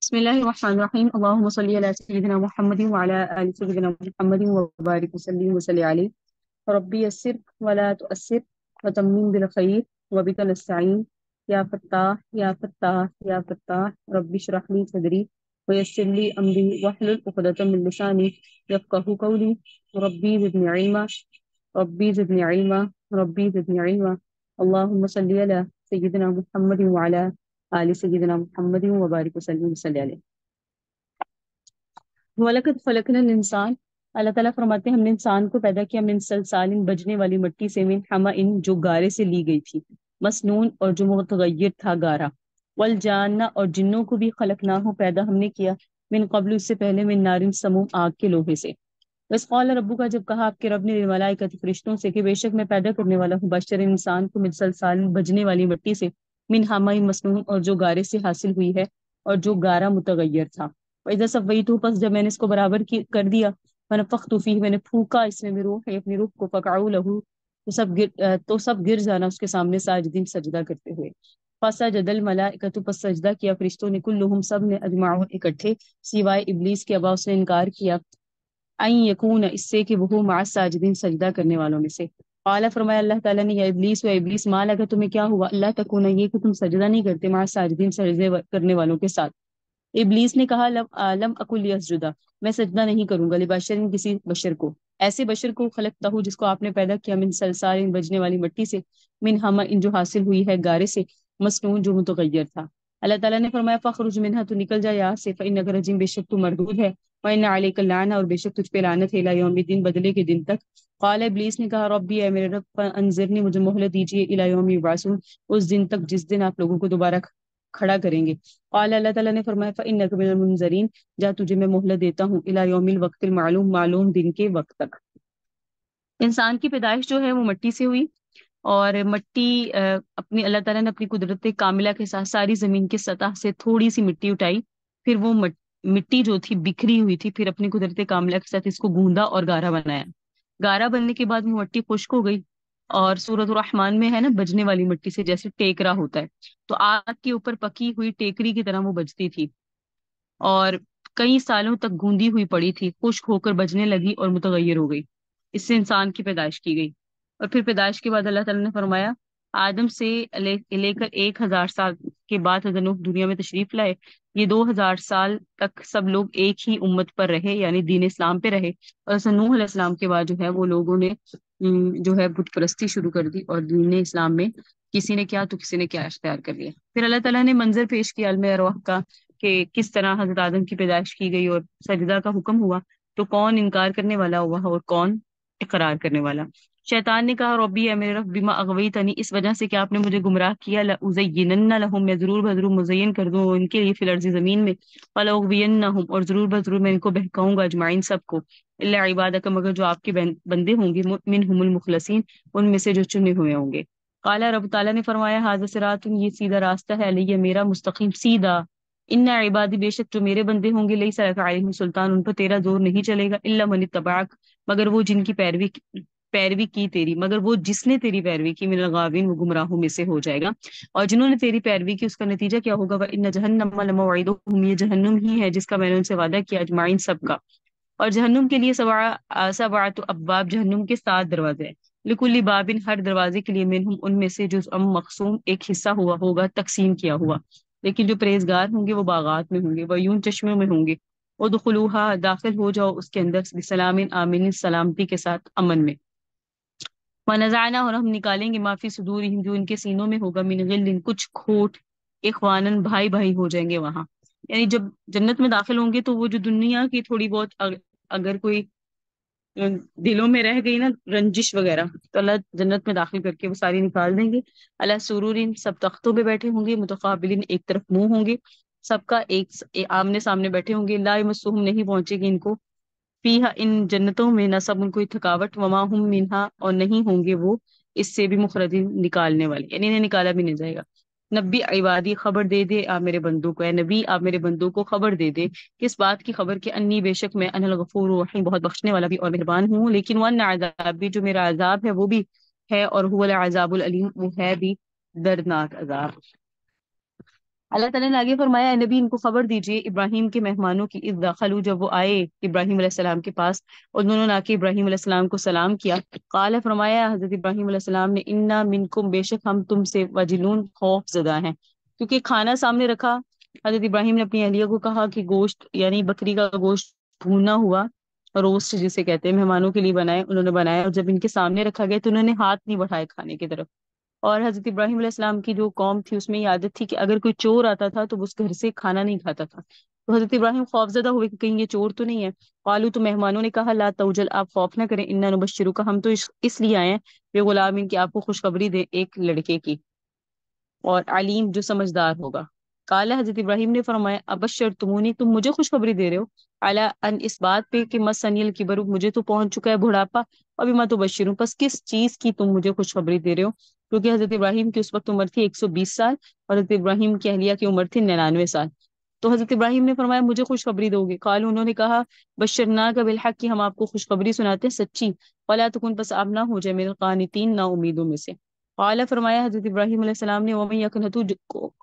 بسم الله الرحمن الرحيم. اللهم صل على سيدنا محمد وعلى آل سيدنا محمد وبارك وسلم وصل عليه. ربي يسر ولا تؤسر وتمم بالخير وبك نستعين. يا فتاح يا فتاح يا فتاح ربي اشرح لي صدري ويسر لي أمري واحلل عقدة من لساني يفقهوا قولي. ربي زدني علما ربي زدني علما ربي زدني علما. اللهم صل على سيدنا محمد وعلى آل سيدنا محمد وبارك وسلم وصل عليه. وَلَقَدْ خَلَقْنَا الْإِنسَانَ، اللہ تعالیٰ فرماتے ہیں ہم نے انسان کو پیدا کیا من سلسال بجنے والی مٹی سے، من حمأ جو گارے سے لی گئی تھی، مسنون اور جو متغیر تھا گارا، والجان اور جنوں کو بھی خلقناہ پیدا ہم نے کیا، من قبل اس سے پہلے، من نار سموم آگ کے لوہے سے۔ بس قال ربک کا جب کہا آپ کے رب نے للملائکۃ فرشتوں سے کہ بے شک میں پیدا کرنے والا ہوں بشر انسان کو من سلسال بجنے والی مٹی سے، من حمأ مسنون اور جو گارے سے حاصل ہوئی ہے اور جو گارا متغیر تھا، وَإِذَا سَوَّيْتُهُ پس جب میں نے اس کو برابر کر دیا، وَنَفَخْتُ فِيهِ میں نے پھونکا اس میں روح اپنی روح کو، فَقَعُوا لَهُ تو سب گر جانا اس کے سامنے ساجدین سجدہ کرتے ہوئے۔ فَسَجَدَ الْمَلَائِکَةُ پس سجدہ کیا فرشتوں نے، کلہم سب نے، اجمعون اکٹھے، سوائے ابلیس کے، ابا اس نے انکار کیا، این یکون اس سے کہ وہ مع الساجدین سجدہ کرنے والوں میں سے۔ قال فرمایا اللہ تعالیٰ نے، یا ابلیس و ابلیس ما لک تمہیں کیا ہوا، اللہ تکون یہ کہ تم سجدہ نہیں کرتے، مع الساجدین سجدے کرنے والوں کے ساتھ۔ ابلیس نے کہا لم اکل لیسجدا میں سجدہ نہیں کروں گا، لبشر کسی بشر کو، ایسے بشر کو خلقتہ جس کو آپ نے پیدا کیا، من سلسال بجنے والی مٹی سے، من حمأ جو حاصل ہوئی ہے گارے سے، مسنون جو متغیر تھا۔ اللہ تعالیٰ نے فرمایا فخرج منها تو نکل جا یہاں سے، فإنک رجیم بے شک تو مردود ہے، وإن علیک اللعنۃ اور بے شک تجھ پہ لعنت ہے، الی یوم الدین بدلے کے دن تک۔ قال ابلیس نے کہا ربی اے میرے رب انظرنی مجھے مہلت دیجیے، الی یوم یبعثون اس دن تک جس دن آپ لوگوں کو دوبارہ کھڑا کریں گے۔ قال اللہ تعالیٰ نے فرمایا فإنک من المنظرین جا تجھے میں مہلت دیتا ہوں، الی یوم الوقت المعلوم معلوم دن کے وقت تک۔ انسان کی پیدائش جو ہے وہ مٹی سے ہوئی، اور مٹی اپنی اللہ تعالیٰ نے اپنی قدرت کاملہ کے ساتھ ساری زمین کی سطح سے تھوڑی سی مٹی اٹھائی، پھر وہ مٹی جو تھی بکھری ہوئی تھی، پھر اپنی قدرت کاملہ کے ساتھ اس کو گوندا اور گارا بنایا۔ گارا بننے کے بعد وہ مٹی خشک ہو گئی، اور سورۃ الرحمن میں ہے نا بجنے والی مٹی سے جیسے ٹیکرا ہوتا ہے، تو آگ کے اوپر پکی ہوئی ٹیکری کی طرح وہ بجتی تھی، اور کئی سالوں تک گوندی ہوئی پڑی تھی، خشک ہو کر بجنے لگی اور متغیر ہو گئی۔ اس سے انسان کی پیدائش کی گئی، اور پھر پیدائش کے بعد اللہ تعالیٰ نے فرمایا آدم سے لے کر 1000 سال کے بعد حضرت نوح دنیا میں تشریف لائے، یہ 2000 سال تک سب لوگ ایک ہی امت پر رہے، یعنی دین اسلام پہ رہے، اور حضرت نوح علیہ السلام کے بعد جو ہے وہ لوگوں نے جو ہے بت پرستی شروع کر دی، اور دین اسلام میں کسی نے کیا تو کسی نے کیا اختیار کر لیا۔ پھر اللہ تعالیٰ نے منظر پیش کیا عالم ارواح کا کہ کس طرح حضرت آدم کی پیدائش کی گئی اور سجدہ کا حکم ہوا، تو کون انکار کرنے والا ہوا اور کون اقرار کرنے والا۔ شیطان نے کہا ربی اے میرے رب بما اغویتنی اس وجہ سے کہ آپ نے مجھے گمراہ کیا، لأزینن لہم میں ضرور بضرور مزین کر دوں ان کے لیے فی الارض زمین میں، ولأغوینہم اور ضرور بضرور میں ان کو بہکاؤں گا، اجمعین سب کو، الا عبادک مگر جو آپ کے بندے ہوں گے، منہم المخلصین ان میں سے جو چنے ہوئے ہوں گے۔ قال رب تعالیٰ نے فرمایا ھذا صراط یہ سیدھا راستہ ہے، علیہ میرا مستقیم سیدھا، ان عبادی بے شک جو میرے بندے ہوں گے، لیس لک علیہم سلطان ان پر تیرا زور نہیں چلے گا، الا من اتبعک مگر وہ جن کی پیروی کی تیری، مگر وہ جس نے تیری پیروی کی، من الغاوین وہ گمراہوں میں سے ہو جائے گا، اور جنہوں نے تیری پیروی کی اس کا نتیجہ کیا ہوگا، وَإِنَّ جَهَنَّمَ لَمَوْعِدُهُمْ یہ جہنم ہی ہے جس کا میں نے ان سے وعدہ کیا، اجمعین سب کا، اور جہنم کے لیے سبعۃ ابواب جہنم کے 7 دروازے ہیں، لکل باب ہر دروازے کے لیے، منہم ان میں سے جزء مقسوم ایک حصہ ہوا ہوگا تقسیم کیا ہوا، لیکن جو پرہیزگار ہوں گے وہ باغات میں ہوں گے، وعیون چشموں میں ہوں گے، ادخلوها داخل ہو جاؤ اس کے اندر، بسلام آمین سلامتی کے ساتھ، امن میں، ونزعنا اور ہم نکالیں گے معافی صدورہم جو ان کے سینوں میں ہوگا، من غل کچھ کھوٹ، اخوانن بھائی بھائی ہو جائیں گے وہاں، یعنی جب جنت میں داخل ہوں گے تو وہ جو دنیا کی تھوڑی بہت اگر کوئی دلوں میں رہ گئی نا رنجش وغیرہ، تو اللہ جنت میں داخل کر کے وہ ساری نکال دیں گے۔ اللہ سرورین سب تختوں پہ بیٹھے ہوں گے، متقابلین ایک طرف منہ ہوں گے، سب کا ایک آمنے سامنے بیٹھے ہوں گے، لا یمسہم نہیں پہنچے گی ان کو، فیہا ان جنتوں میں نصب ان کو تھکاوٹ، وما ہم منہا اور نہیں ہوں گے وہ اس سے بھی مخرجین نکالنے والے، یعنی انہیں نکالا بھی نہیں جائے گا۔ نبی عبادی خبر دے دے آپ میرے بندوں کو، اے نبی آپ میرے بندوں کو خبر دے دے، کس بات کی خبر کہ انی بے شک میں انا الغفور الرحیم بہت بخشنے والا بھی اور مہربان ہوں، لیکن وان عذاب بھی جو میرا عذاب ہے وہ بھی ہے، اور هو العذاب العلیم وہ ہے بھی دردناک عذاب۔ اللہ تعالیٰ نے آگے فرمایا، اے نبی ان کو خبر دیجئے ابراہیم کے مہمانوں کی، اذ دخلوا جب وہ آئے ابراہیم علیہ السلام کے پاس اور انہوں نے آ کے ابراہیم علیہ السلام کو سلام کیا، قال فرمایا حضرت ابراہیم علیہ السلام نے، انا منکم بے شک ہم تم سے وجلون خوف زدہ ہیں، کیونکہ کھانا سامنے رکھا۔ حضرت ابراہیم نے اپنی اہلیہ کو کہا کہ گوشت یعنی بکری کا گوشت بھونا ہوا روسٹ جسے کہتے ہیں مہمانوں کے لیے بنائے، انہوں نے بنایا، اور جب ان کے سامنے رکھا گیا تو انہوں نے ہاتھ نہیں بڑھائے کھانے کی طرف۔ اور حضرت ابراہیم علیہ السلام کی جو قوم تھی اس میں یہ عادت تھی کہ اگر کوئی چور آتا تھا تو وہ اس گھر سے کھانا نہیں کھاتا تھا، تو حضرت ابراہیم خوفزدہ ہوئے کہ کہیں یہ چور تو نہیں ہے۔ قالو تو مہمانوں نے کہا، لا توجل آپ خوف نہ کریں، انا نبشرک ہم تو اس لیے آئے ہیں بے غلام ان کی آپ کو خوشخبری دیں ایک لڑکے کی، اور علیم جو سمجھدار ہوگا۔ قال حضرت ابراہیم نے فرمایا، ابشر تمونی تم مجھے خوشخبری دے رہے ہو، اعلیٰ ان اس بات پہ کہ مسنی الکبر مجھے تو پہنچ چکا ہے بڑھاپا، ابھی میں تو بشروں پس کس چیز کی تم مجھے خوشخبری دے رہے ہو؟ کیونکہ حضرت ابراہیم کی اس وقت عمر تھی 120 سال اور حضرت ابراہیم کی اہلیہ کی عمر تھی 99 سال۔ تو حضرت ابراہیم نے فرمایا مجھے خوشخبری دو گے؟ قالوا انہوں نے کہا، بشرناک بالحق کہ ہم آپ کو خوشخبری سناتے ہیں سچی، ولا تکن پس آپ نہ ہو جائے من القانتین نا امیدوں میں سے۔ قال فرمایا حضرت ابراہیم علیہ السلام نے، ومن یقنط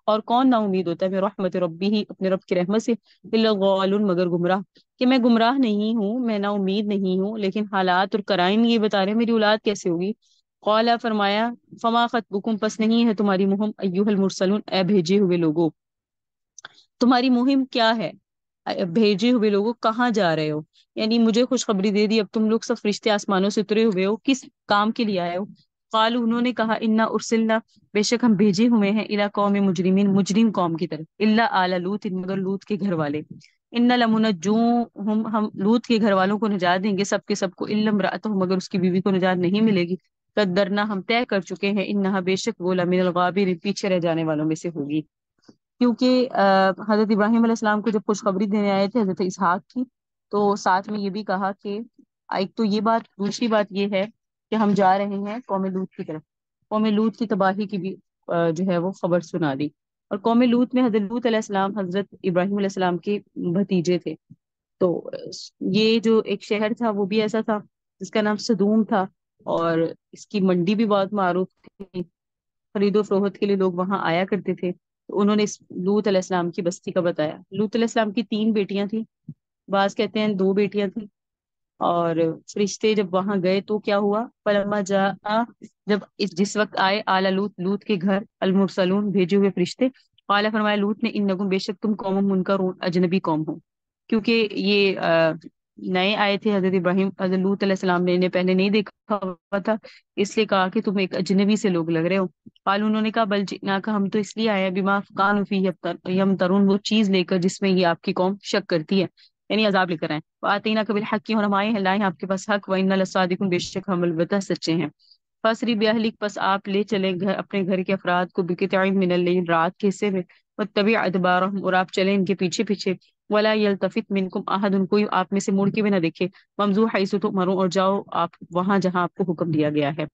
اور کون نا امید ہوتا ہے میں رحمت ربی ہی اپنے رب کی رحمت سے، الا الضالون مگر گمراہ، کہ میں گمراہ نہیں ہوں، میں نا امید نہیں ہوں، لیکن حالات اور قرائن یہ بتا رہے ہیں میری اولاد کیسے ہوگی۔ قال فرمایا، فما خطبکم پس نہیں ہے تمہاری مہم ایھا المرسلون اے بھیجے ہوئے لوگوں، تمہاری مہم کیا ہے؟ بھیجے ہوئے لوگوں کہاں جا رہے ہو؟ یعنی مجھے خوشخبری دے دی، اب تم لوگ سب فرشتے آسمانوں سے اترے ہوئے ہو، کس کام کے لیے آئے ہو؟ قالوا انہوں نے کہا، انا ارسلنا بے شک ہم بھیجے ہوئے ہیں الی قوم مجرمین مجرم قوم کی طرف، الا آل لوط مگر لوط کے گھر والے، ان لمنجوہم ہم لوط کے گھر والوں کو نجات دیں گے سب کے سب کو، الا امرأتہ مگر اس کی بیوی کو نجات نہیں ملے گی، قدرنا ہم طے کر چکے ہیں، انہا بے شک وہ لمن الغابرین پیچھے رہ جانے والوں میں سے ہوگی۔ کیونکہ حضرت ابراہیم علیہ السلام کو جب خوشخبری دینے آئے تھے حضرت اسحاق کی، تو ساتھ میں یہ بھی کہا کہ ایک تو یہ بات، دوسری بات یہ ہے کہ ہم جا رہے ہیں قوم لوط کی طرف، قوم لوط کی تباہی کی بھی جو ہے وہ خبر سنا دی۔ اور قوم لوط میں حضرت لوط علیہ السلام حضرت ابراہیم علیہ السلام کے بھتیجے تھے، تو یہ جو ایک شہر تھا وہ بھی ایسا تھا جس کا نام سدوم تھا، اور اس کی منڈی بھی بہت معروف تھی، خرید و فروخت کے لیے لوگ وہاں آیا کرتے تھے۔ تو انہوں نے اس لوط علیہ السلام کی بستی کا بتایا۔ لوط علیہ السلام کی 3 بیٹیاں تھیں، بعض کہتے ہیں 2 بیٹیاں تھیں، اور فرشتے جب وہاں گئے تو کیا ہوا، فلما جاء جب جس وقت آئے آل لوط لوط کے گھر المرسلون بھیجے ہوئے فرشتے، قال فرمایا لوط نے، انکم بے شک تم قوم منکرون اجنبی قوم ہو، کیونکہ یہ نئے آئے تھے حضرت ابراہیم حضرت لوط علیہ السلام نے انہیں پہلے نہیں دیکھا ہوا تھا، اس لیے کہا کہ تم ایک اجنبی سے لوگ لگ رہے ہو۔ قال انہوں نے کہا، بل جئناک ہم تو اس لیے آئے ہیں بما کانوا فیہ یمترون وہ چیز لے کر جس میں یہ آپ کی قوم شک کرتی ہے، یعنی عذاب لے کر آئے، وآتیناک بالحق اور ہم آئے ہیں لائے ہیں آپ کے پاس حق، وإنا لصادقون بے شک ہم البتہ سچے ہیں۔ فاسری بأہلک پس آپ لے چلے گھر اپنے گھر کے افراد کو بقطع من اللیل رات کے حصے میں، واتبع ادبارہم اور آپ چلیں ان کے پیچھے پیچھے، ولا یلتفت منکم احد کوئی آپ میں سے مڑ کے بھی نہ دیکھے، وامضوا حیث تؤمرون اور جاؤ آپ وہاں جہاں آپ کو حکم دیا گیا ہے،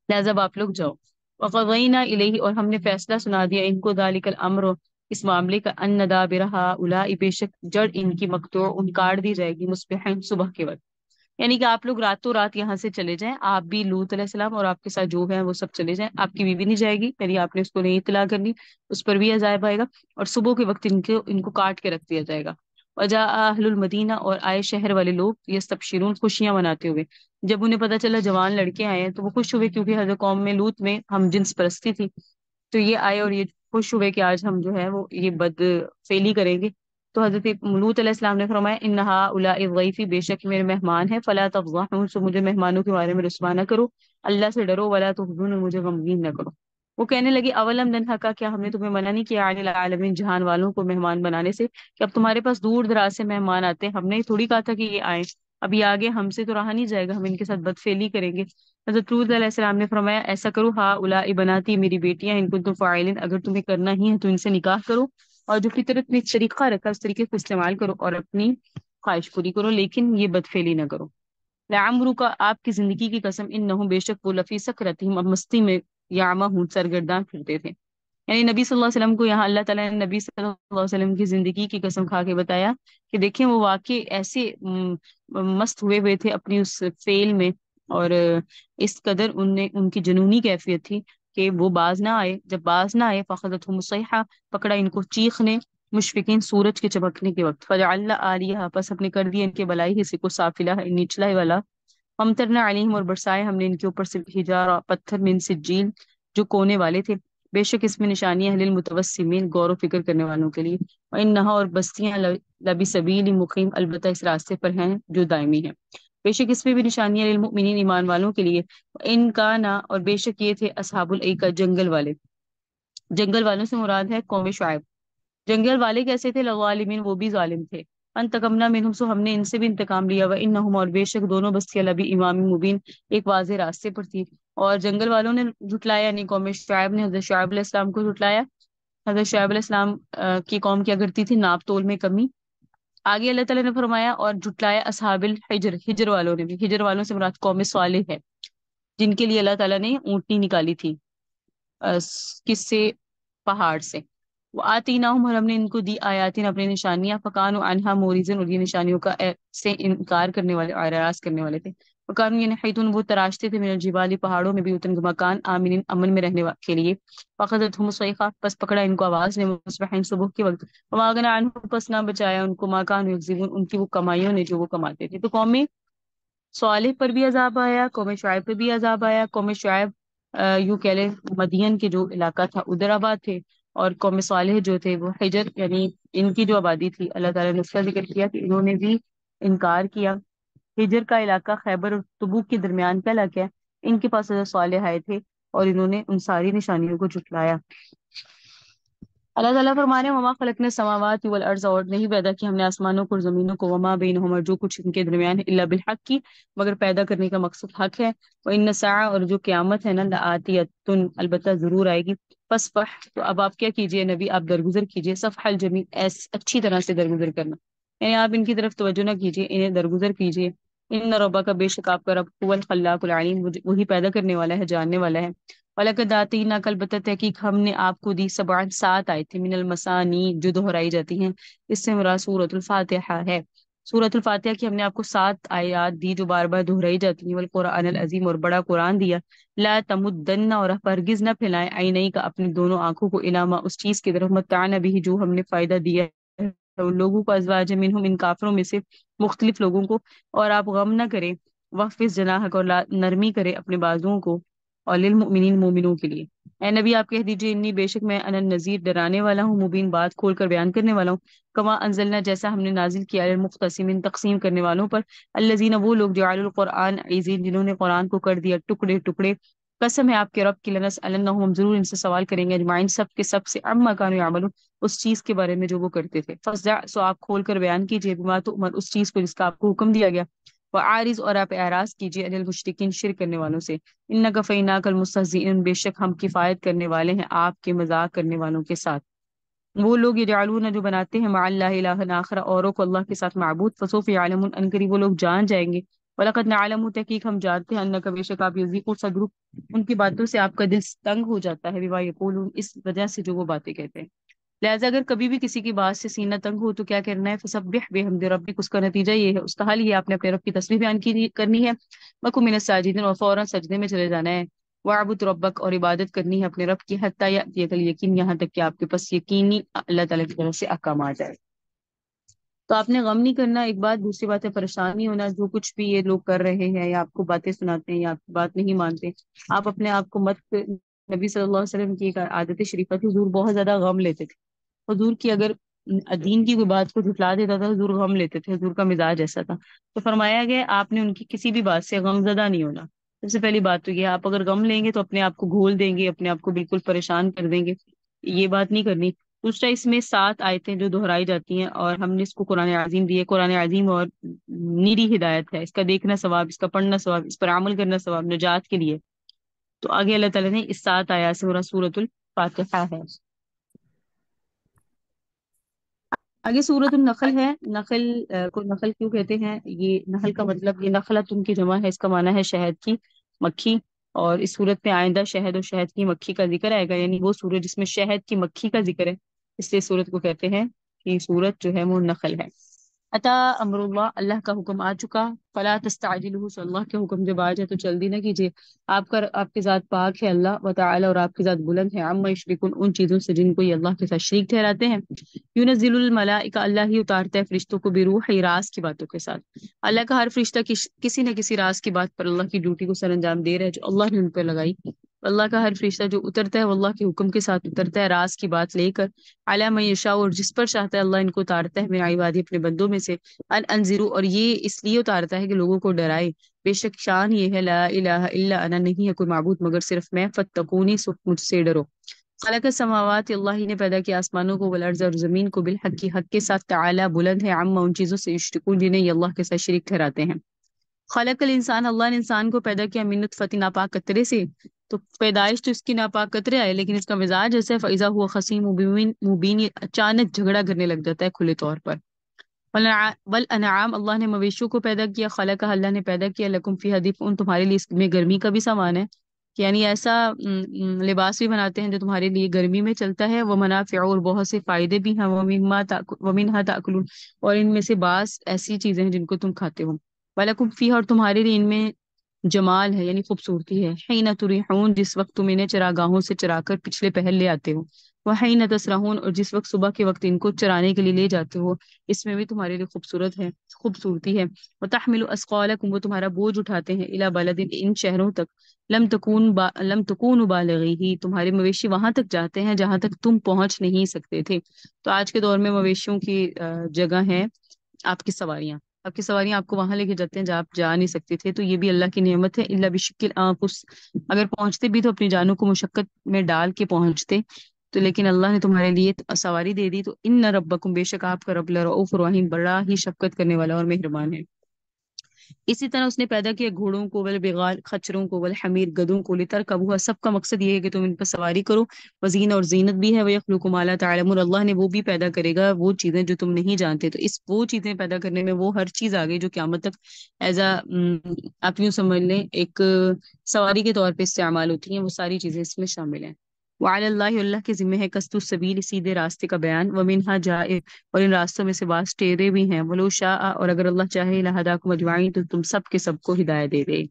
لہذا اب آپ لوگ جاؤ۔ وقضینا الیہ اور ہم نے فیصلہ سنا دیا ان کو ذالک الامر اس معاملے کا، ان دابر ہؤلاء بے شک جڑ ان کی مقطوع ان کاٹ دی جائے گی، مصبحین صبح کے وقت، یعنی کہ آپ لوگ راتوں رات یہاں سے چلے جائیں، آپ بھی لوط علیہ السلام اور آپ کے ساتھ جو ہے وہ سب چلے جائیں، آپ کی بیوی نہیں جائے گی، یعنی آپ نے اس کو نہیں اطلاع کرنی، اس پر بھی عذاب آئے گا، اور صبح کے وقت ان کو کاٹ کے رکھ دیا جائے گا۔ وجاء اہل المدینہ اور آئے شہر والے لوگ یستبشرون خوشیاں مناتے ہوئے، جب انہیں پتہ چلا جوان لڑکے آئے ہیں تو وہ خوش ہوئے، کیونکہ حضرت قوم میں لوط میں ہم جنس پرستی تھی، تو یہ آئے اور یہ خوش ہوئے کہ آج ہم جو ہے وہ یہ بد فعلی کریں گے۔ تو حضرت لوط علیہ السلام نے فرمایا، ان ہؤلاء ضیفی بے شک میرے مہمان ہیں، فلا تفضحون سو مجھے مہمانوں کے بارے میں رسوا نہ کرو، اللہ سے ڈرو، ولا تحزنون مجھے غمگین نہ کرو۔ وہ کہنے لگے، اولم ننھک کیا ہم نے تمہیں منع نہیں کیا عن العالمین جہان والوں کو مہمان بنانے سے، کہ اب تمہارے پاس دور دراز سے مہمان آتے ہیں، ہم نے تھوڑی کہا تھا کہ یہ آئیں، اب یہ آگے ہم سے تو رہا نہیں جائے گا، ہم ان کے ساتھ بدفعلی کریں گے۔ حضرت لوط علیہ السلام نے فرمایا، ایسا کرو، ہؤلاء بناتی میری بیٹیاں، ان کنتم فاعلین اگر تمہیں کرنا ہی ہے تو ان سے نکاح کرو، اور جو فطرت نے طریقہ رکھا اس طریقے کو استعمال کرو اور اپنی خواہش پوری کرو، لیکن یہ بدفعلی نہ کرو۔ لعمرو کا آپ کی زندگی کی قسم، انہم بے شک وہ لفی سکرتہم اب مستی میں، یعمہون سرگرداں پھرتے تھے، یعنی نبی صلی اللہ علیہ وسلم کو یہاں اللہ تعالیٰ نے نبی صلی اللہ علیہ وسلم کی زندگی کی قسم کھا کے بتایا کہ دیکھیں وہ واقعی ایسے مست ہوئے ہوئے تھے اپنی اس فعل میں، اور اس قدر ان کی جنونی کیفیت تھی کہ وہ باز نہ آئے. جب باز نہ آئے فَأَخَذَتْهُمُ الصَّيْحَةُ پکڑا ان کو چیخ نے مشفقین سورج کے چمکنے کے وقت. فَجَعَلْنَا عَالِيَهَا پس ہم نے کر دیا ان کے بلائی حصے کو سافلہ نچلا والا. فَأَمْطَرْنَا عَلَيْهِمْ اور برسائے ہم نے ان کے اوپر سے حجارہ پتھر من سجیل جو کونے والے تھے. بے شک اس میں نشانیاں ہیں للمتوسمین غور و فکر کرنے والوں کے لیے. وَإِنَّهَا اور بستیاں لبی سبیل مقیم البتہ اس راستے پر ہیں جو دائمی ہیں. بے شک اس میں بھی نشانیاں للمؤمنین ایمان والوں کے لیے. ان کا نا اور بے شک یہ تھے اصحاب الایکا جنگل والے. جنگل والوں سے مراد ہے قوم شعیب. جنگل والے کیسے تھے؟ لغالمین وہ بھی ظالم تھے. انتقمنا منہم سو ہم نے ان سے بھی انتقام لیا. وانہم اور بے شک دونوں بستیاں لبی امام مبین ایک واضح راستے پر تھی. اور جنگل والوں نے جھٹلایا یعنی قوم شعیب نے حضرت شعیب علیہ السلام کو جھٹلایا. حضرت شعیب علیہ السلام کی قوم کیا کرتی تھی؟ ناپ تول میں کمی. آگے اللہ تعالیٰ نے فرمایا اور جھٹلایا اصحاب الحجر ہجر والوں نے بھی. ہجر والوں سے مراد قوم صالح ہے جن کے لیے اللہ تعالیٰ نے اونٹنی نکالی تھی کس سے؟ پہاڑ سے. وہ آتیناہم اور ہم نے ان کو دی آیاتین اپنی نشانیاں. فکانوا عنہا موریزن اور یہ نشانیوں کا سے انکار کرنے والے اور اعراض کرنے والے تھے. فکانوا یہ نحیتون وہ تراشتے تھے من الجبال پہاڑوں میں بھی اتن مکان آمین امن میں رہنے کے لیے. فاخذتهم الصیحہ پس پکڑا ان کو آواز نے مصبحین صبح کے وقت. وما اغنی عنہم پس نہ بچایا ان کو ما کانوا یکذبون ان کی وہ کمائیوں نے جو وہ کماتے تھے. تو قوم صالح پر بھی عذاب آیا, قوم شعیب پر بھی عذاب آیا. قوم شعیب یوں کہہ لیں مدین کے جو علاقہ تھا ادھر آباد تھے, اور قوم صالح جو تھے وہ حجر یعنی ان کی جو آبادی تھی اللہ تعالیٰ نے اس کا ذکر کیا کہ انہوں نے بھی انکار کیا. ہجر کا علاقہ خیبر اور تبوک کے درمیان کا علاقہ ہے. ان کے پاس حضرت صالح آئے تھے اور انہوں نے ان ساری نشانیوں کو جھٹلایا. اللہ تعالیٰ فرمانے وما خلقنا السماوات والارض اور نہیں پیدا کیا ہم نے آسمانوں کو اور زمینوں کو وما بینہما جو کچھ ان کے درمیان ہے الا بالحق کی مگر پیدا کرنے کا مقصد حق ہے. وان الساعہ اور جو قیامت ہے نا لآتیۃ البتہ ضرور آئے گی. فاصفح تو اب آپ کیا کیجئے نبی آپ درگزر کیجئے صفح الجمیل اچھی طرح سے درگزر کرنا یعنی آپ ان کی طرف توجہ نہ کیجئے انہیں درگزر کیجئے. ان ربک بے شک آپ کا رب هو الخلاق العلیم وہی پیدا کرنے والا ہے جاننے والا ہے. وَلَقَدْ آتَيْنَاكَ البتہ تحقیق ہم نے آپ کو دی سبعا 7 آیتیں من المثانی جو دہرائی جاتی ہیں. اس سے مراد سورۃ الفاتحہ ہے. سورۃ الفاتحہ کی ہم نے آپ کو 7 آیات دی جو بار بار دہرائی جاتی ہیں. والقرآن العظیم اور بڑا قرآن دیا. لا تمدن اور ہرگز نہ پھیلائیں عینیک اپنی دونوں آنکھوں کو الاما اس چیز کی طرف متعنا بھی جو ہم نے فائدہ دیا ہے ان لوگوں کو ازواج منہم ان کافروں میں سے مختلف لوگوں کو. اور آپ غم نہ کریں وخفض جناحک اور نرمی کرے اپنے بازوؤں کو اور للمؤمنین مومنوں کے لیے. اے نبی آپ کہہ دیجئے انی بے شک میں انا النذیر ڈرانے والا ہوں مبین بات کھول کر بیان کرنے والا ہوں. کما انزلنا جیسا ہم نے نازل کیا المختصمین تقسیم کرنے والوں پر. الذین وہ لوگ جعلوا القرآن عزین جنہوں نے قرآن کو کر دیا ٹکڑے ٹکڑے. قسم ہے آپ کے رب کی لنسألنہم ہم ضرور ان سے سوال کریں گے اجمعین سب کے سب سے عما کانوا یعملون اس چیز کے بارے میں جو وہ کرتے تھے. فاصدع سو آپ کھول کر بیان کیجئے بما تؤمر اس چیز کو جس کا آپ کو حکم دیا گیا. وعارض اور آپ اعراض کیجئے عن المشرکین شرک کرنے والوں سے. انک فیناک المستہزئین بے شک ہم کفایت کرنے والے ہیں آپ کے مذاق کرنے والوں کے ساتھ. وہ لوگ یجعلون جو بناتے ہیں مع اللہ الہ آخر اوروں کو اللہ کے ساتھ معبود. فسوف یعلمون ان قریب وہ لوگ جان جائیں گے. وَلَقَدْ نَعْلَمُ تحقیق ہم جانتے ہیں انک بے شک آپ یضیق صدرک ان کی باتوں سے آپ کا دل تنگ ہو جاتا ہے بما یقولون اس وجہ سے جو وہ باتیں کہتے ہیں. لہٰذا اگر کبھی بھی کسی کی بات سے سینہ تنگ ہو تو کیا کرنا ہے؟ فسبح بحمد ربک اس کا نتیجہ یہ ہے اس کا حل یہ آپ نے اپنے رب کی تسبیح بیان کرنی ہے. وکن من الساجدین اور فوراً سجدے میں چلے جانا ہے. وعبد ربک اور عبادت کرنی ہے اپنے رب کی حتی یأتیک الیقین یہاں تک کہ آپ کے پاس یقینی اللہ تعالیٰ کی طرف سے احکام آ جائے. تو آپ نے غم نہیں کرنا ایک بات. دوسری بات ہے پریشان نہیں ہونا. جو کچھ بھی یہ لوگ کر رہے ہیں یا آپ کو باتیں سناتے ہیں یا آپ کی بات نہیں مانتے آپ اپنے آپ کو مت. نبی صلی اللہ علیہ وسلم کی ایک عادت شریفہ تھی حضور بہت زیادہ غم لیتے تھے. حضور کی اگر دین کی کوئی بات کو جھٹلا دیتا تھا حضور غم لیتے تھے. حضور کا مزاج ایسا تھا. تو فرمایا گیا آپ نے ان کی کسی بھی بات سے غم زدہ نہیں ہونا. سب سے پہلی بات تو یہ آپ اگر غم لیں گے تو اپنے آپ کو گھول دیں گے اپنے آپ کو بالکل پریشان کر دیں گے. یہ بات نہیں کرنی. دوسرا اس میں 7 آیتیں جو دہرائی جاتی ہیں اور ہم نے اس کو قرآن عظیم دی ہے. قرآن عظیم اور نیری ہدایت ہے. اس کا دیکھنا ثواب اس کا پڑھنا ثواب اس پر عمل کرنا ثواب نجات کے لیے. تو آگے اللہ تعالیٰ نے اس 7 آیات سے مراد سورۃ الفاتحہ ہے. آگے سورۃ النخل ہے. نخل کو نخل کیوں کہتے ہیں؟ یہ نخل کا مطلب یہ نخلت ان کی جمع ہے. اس کا معنی ہے شہد کی مکھی. اور اس صورت میں آئندہ شہد اور شہد کی مکھی کا ذکر آئے گا یعنی وہ سورت جس میں شہد کی مکھی کا ذکر ہے. اس لیے سورت کو کہتے ہیں کہ سورت جو ہے وہ نخل ہے. عطا امر اللہ، اللہ کا حکم آ چکا، فلا تستعجلہ، سو اللہ کے حکم جب آ جائے تو جلدی نہ کیجیے. آپ کی ذات پاک ہے اللہ و تعالی، اور آپ کی ذات بلند ہے، عما یشرکون، ان چیزوں سے جن کو یہ اللہ کے ساتھ شریک ٹھہراتے ہیں. یونزل الملائکہ، اللہ ہی اتارتا ہے فرشتوں کو، بروح، راز کی باتوں کے ساتھ. اللہ کا ہر فرشتہ کسی نہ کسی راز کی بات پر اللہ کی ڈیوٹی کو سر انجام دے رہا ہے جو اللہ نے ان پر لگائی. اللہ کا ہر فرشتہ جو اترتا ہے وہ اللہ کے حکم کے ساتھ اترتا ہے، راز کی بات لے کر. علی من یشاء، اور جس پر چاہتا ہے اللہ ان کو اتارتا ہے، من عبادی، اپنے بندوں میں سے. انذرو، اور یہ اس لیے اتارتا ہے کہ لوگوں کو ڈرائے. بے شک شان یہ ہے، لا الہ الا انا، نہیں ہے کوئی معبود مگر صرف میں، فتقونی، سو مجھ سے ڈرو. خلق السماوات، اللہ ہی نے پیدا کیا آسمانوں کو، والارض، اور زمین کو، بالحق، کی حق کے ساتھ، تعالی بلند ہے، عما، ان چیزوں سے، یشرکون، جنہیں یہ اللہ کے ساتھ شریک ٹھہراتے ہیں. خلق الانسان، اللہ نے انسان کو پیدا کیا، من نطفۃ، ناپاک قطرے سے. تو پیدائش تو اس کی ناپاک قطرے آئے، لیکن اس کا مزاج ایسا ہے، فاذا ہوا خصیم مبین مبین، یہ اچانک جھگڑا کرنے لگ جاتا ہے کھلے طور پر. والانعام، اللہ نے مویشیوں کو پیدا کیا، خلقہ، اللہ نے پیدا کیا، لکم فیہا دفء، تمہارے لیے اس میں گرمی کا بھی سامان ہے، کہ یعنی ایسا لباس بھی بناتے ہیں جو تمہارے لیے گرمی میں چلتا ہے، وہ منافع، اور بہت سے فائدے بھی ہیں، ومنہا تاکلون، اور ان میں سے بعض ایسی چیزیں ہیں جن کو تم کھاتے ہو. وَلَكُمْ فِيهَا، اور تمہارے لیے ان میں جمال ہے، یعنی خوبصورتی ہے، حین تریحون، جس وقت تم انہیں چراگاہوں سے چرا کر پچھلے پہر لے آتے ہو، وحین تسرحون، اور جس وقت صبح کے وقت ان کو چرانے کے لیے لے جاتے ہو، اس میں بھی تمہارے لیے خوبصورتی ہے. وتحمل اثقالکم، وہ تمہارا بوجھ اٹھاتے ہیں، الی بلد، ان شہروں تک، لم تکونوا بالغیہ، تمہارے مویشی وہاں تک جاتے ہیں جہاں تک تم پہنچ نہیں سکتے تھے. تو آج کے دور میں مویشیوں کی جگہ ہے آپ کی سواریاں. آپ کی سواریاں آپ کو وہاں لے کے جاتے ہیں جہاں آپ جا نہیں سکتے تھے، تو یہ بھی اللہ کی نعمت ہے. الا بشق الانفس، اگر پہنچتے بھی تو اپنی جانوں کو مشقت میں ڈال کے پہنچتے. تو لیکن اللہ نے تمہارے لیے سواری دے دی. تو ان ربکم، بے شک آپ کا رب، لرؤوف رحیم، بڑا ہی شفقت کرنے والا اور مہربان ہے. اسی طرح اس نے پیدا کیا گھوڑوں کو، والبغال، خچروں کو، والحمیر، گدوں کو، لترکبوها، سب کا مقصد یہ ہے کہ تم ان پر سواری کرو. وزینہ، اور زینت بھی ہے. ویخلق ما لا تعلمون، اللہ نے وہ بھی پیدا کرے گا وہ چیزیں جو تم نہیں جانتے. تو اس وہ چیزیں پیدا کرنے میں وہ ہر چیز آ گئی جو قیامت تک ایز اے، آپ یوں سمجھ لیں، ایک سواری کے طور پہ استعمال ہوتی ہیں، وہ ساری چیزیں اس میں شامل ہیں. وعلی اللہ، اللہ کے ذمہ ہے، قصد السبیل، سیدھے راستے کا بیان، ومنہا جائر، اور ان راستوں میں سے بعض ٹیڑے بھی ہیں، ولو شاء، اور اگر اللہ چاہے، لہداکم اجمعین، تو تم سب کے سب کو ہدایت دے دے.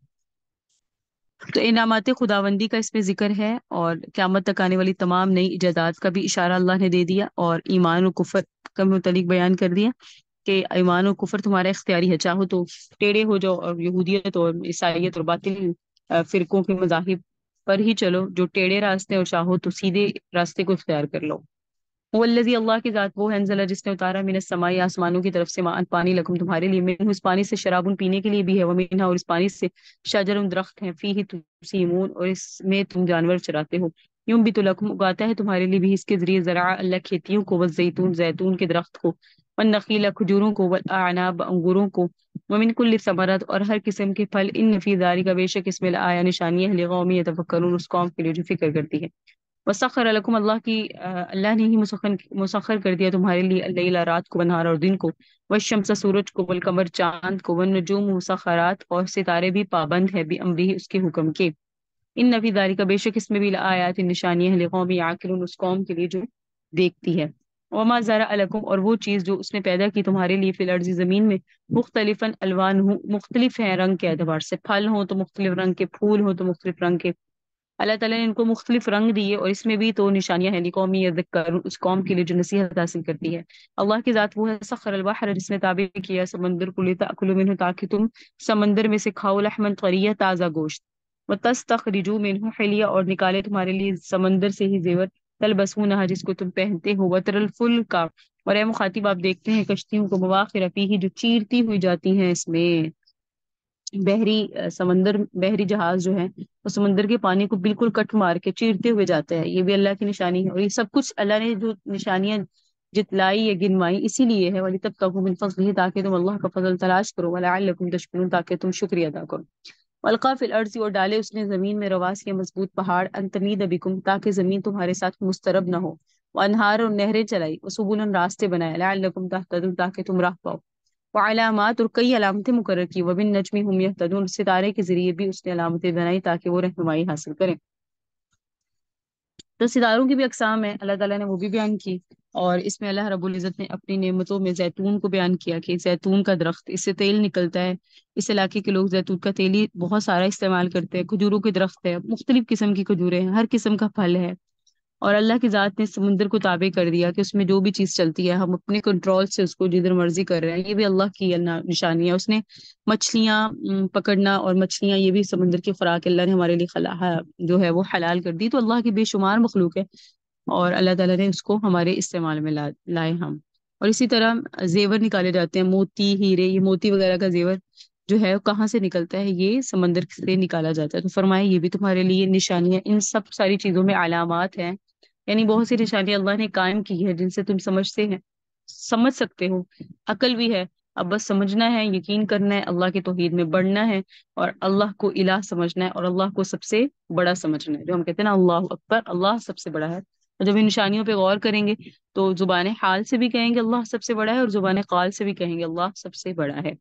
تو انعامات خداوندی کا اس میں ذکر ہے، اور قیامت تک آنے والی تمام نئی ایجادات کا بھی اشارہ اللہ نے دے دیا، اور ایمان و کفر کا متعلق بیان کر دیا کہ ایمان و کفر تمہارا اختیاری ہے، چاہو تو ٹیڑے ہو جاؤ اور یہودیت اور عیسائیت اور باطل فرقوں کے مذاہب پر ہی چلو جو ٹیڑے راستے، اور چاہو تو سیدھے راستے کو اختیار کر لو. وہ الذی، اللہ کی ذات وہ ہے، انزل، جس نے اتارا، من السماء، آسمانوں کی طرف سے، ماء، پانی، لکم، تمہارے لیے، منہ، اس پانی سے، شرابن، پینے کے لیے بھی ہے، ومنہا، اور اس پانی سے، شجر، درخت ہیں، فیہ تسیمون، اور اس میں تم جانور چراتے ہو. ینبت لکم، اگاتا ہے تمہارے لیے بھی اس کے ذریعے، زرع، اللہ کھیتیوں کو، والزیتون، زیتون کے درخت کو، والنخیل، کھجوروں کو، والاعناب، انگوروں کو، ومن کل ثمرات، اور ہر قسم کے پھل، ان فی ذالک، بے شک اس میں لآیہ، نشانی ہے، لقوم یتفکرون، اس قوم کے لیے جو فکر کرتی ہے. وسخر لکم، اللہ نے ہی مسخر کر دیا تمہارے لیے، اللیل، رات کو، والنہار، اور دن کو، والشمس، سورج کو، والقمر، چاند کو، والنجوم، مسخرات، اور ستارے بھی پابند ہے، بامرہ، اس کے حکم کے. ان فی ذالک، بے شک اس میں بھی لآیات، نشانیاں ہیں، لقوم یعقلون، اس قوم کے لیے جو دیکھتی ہے. وما ذرأ لکم، اور وہ چیز جو اس نے پیدا کی تمہارے لیے، فی الارض، زمین میں، مختلفا الوان، مختلف ہیں رنگ کے اعتبار سے، پھل ہوں تو مختلف رنگ کے، پھول ہوں تو مختلف رنگ کے. اللہ تعالیٰ نے ان کو مختلف رنگ دیے، اور اس میں بھی تو نشانیاں ہیں، قومی یذکرون، اس قوم کے لیے جو نصیحت حاصل کرتی ہے. اللہ کی ذات وہ ہے، سخر البحر، جس نے تابع کیا سمندر کو، لتأکلوا منہ، تاکہ تم سمندر میں سے کھاؤ، لحما طریا، تازہ گوشت، وتستخرجوا منہ حلیہ، اور نکالے تمہارے لیے سمندر سے ہی زیور، تلبسونہا، جس کو تم پہنتے ہو، وتر الفلک، اور اے مخاطب آپ دیکھتے ہیں کشتیوں کو، مواخر فیہ، جو چیرتی ہوئی جاتی ہیں اس میں. بحری جہاز جو ہے وہ سمندر کے پانی کو بالکل کٹ مار کے چیرتے ہوئے جاتا ہے، یہ بھی اللہ کی نشانی ہے. اور یہ سب کچھ اللہ نے جو نشانیاں جتلائی یا گنوائی اسی لیے ہے، وَلِتَبْتَغُوا مِن فَضْلِهِ، تاکہ تم اللہ کا فضل تلاش کرو، وَلَعَلَّكُمْ تَشْكُرُونَ، تاکہ تم شکریہ ادا کرو. وَأَلْقَىٰ فِي الْأَرْضِ، اور ڈالے اس نے زمین میں، رواسیَ، مضبوط پہاڑ، أَن تَمِيدَ بِكُمْ، تاکہ زمین تمہارے ساتھ مضطرب نہ ہو. وَأَنْهَارٌ، اور نہریں چلائی، وَسُبُلًا، راستے بنائے، لَعَلَّكُمْ تَهْتَدُونَ، تاکہ تم راہ پاؤ. وعلامات، اور کئی علامتیں مقرر کی، وبالنجم هم يهتدون، ستارے کے ذریعے بھی اس نے علامتیں بنائی تاکہ وہ رہنمائی حاصل کریں. تو ستاروں کی بھی اقسام ہے، اللہ تعالیٰ نے وہ بھی بیان کی. اور اس میں اللہ رب العزت نے اپنی نعمتوں میں زیتون کو بیان کیا کہ زیتون کا درخت، اس سے تیل نکلتا ہے۔ اس علاقے کے لوگ زیتون کا تیل ہی بہت سارا استعمال کرتے ہیں۔ کھجوروں کے درخت ہے، مختلف قسم کی کھجوریں ہیں، ہر قسم کا پھل ہے۔ اور اللہ کی ذات نے سمندر کو تابع کر دیا کہ اس میں جو بھی چیز چلتی ہے ہم اپنے کنٹرول سے اس کو جدھر مرضی کر رہے ہیں، یہ بھی اللہ کی نشانی ہے۔ اس نے مچھلیاں پکڑنا اور مچھلیاں، یہ بھی سمندر کی خوراک اللہ نے ہمارے لیے جو ہے وہ حلال کر دی۔ تو اللہ کی بے شمار مخلوق ہے اور اللہ تعالیٰ نے اس کو ہمارے استعمال میں لائے ہم۔ اور اسی طرح زیور نکالے جاتے ہیں، موتی ہیرے، یہ موتی وغیرہ کا زیور جو ہے کہاں سے نکلتا ہے؟ یہ سمندر سے نکالا جاتا ہے۔ تو فرمائے یہ بھی تمہارے لیے نشانیاں، ان سب ساری چیزوں میں علامات ہیں، یعنی بہت سی نشانیاں اللہ نے قائم کی ہے جن سے تم سمجھ سکتے ہو، عقل بھی ہے۔ اب بس سمجھنا ہے، یقین کرنا ہے، اللہ کے توحید میں بڑھنا ہے اور اللہ کو الہ سمجھنا ہے اور اللہ کو سب سے بڑا سمجھنا ہے۔ جو ہم کہتے ہیں نا اللہ اکبر، اللہ سب سے بڑا ہے۔ اور جب ان نشانیوں پہ غور کریں گے تو زبان حال سے بھی کہیں گے اللہ سب سے بڑا ہے، اور زبان قال سے بھی کہیں گے اللہ سب سے بڑا ہے۔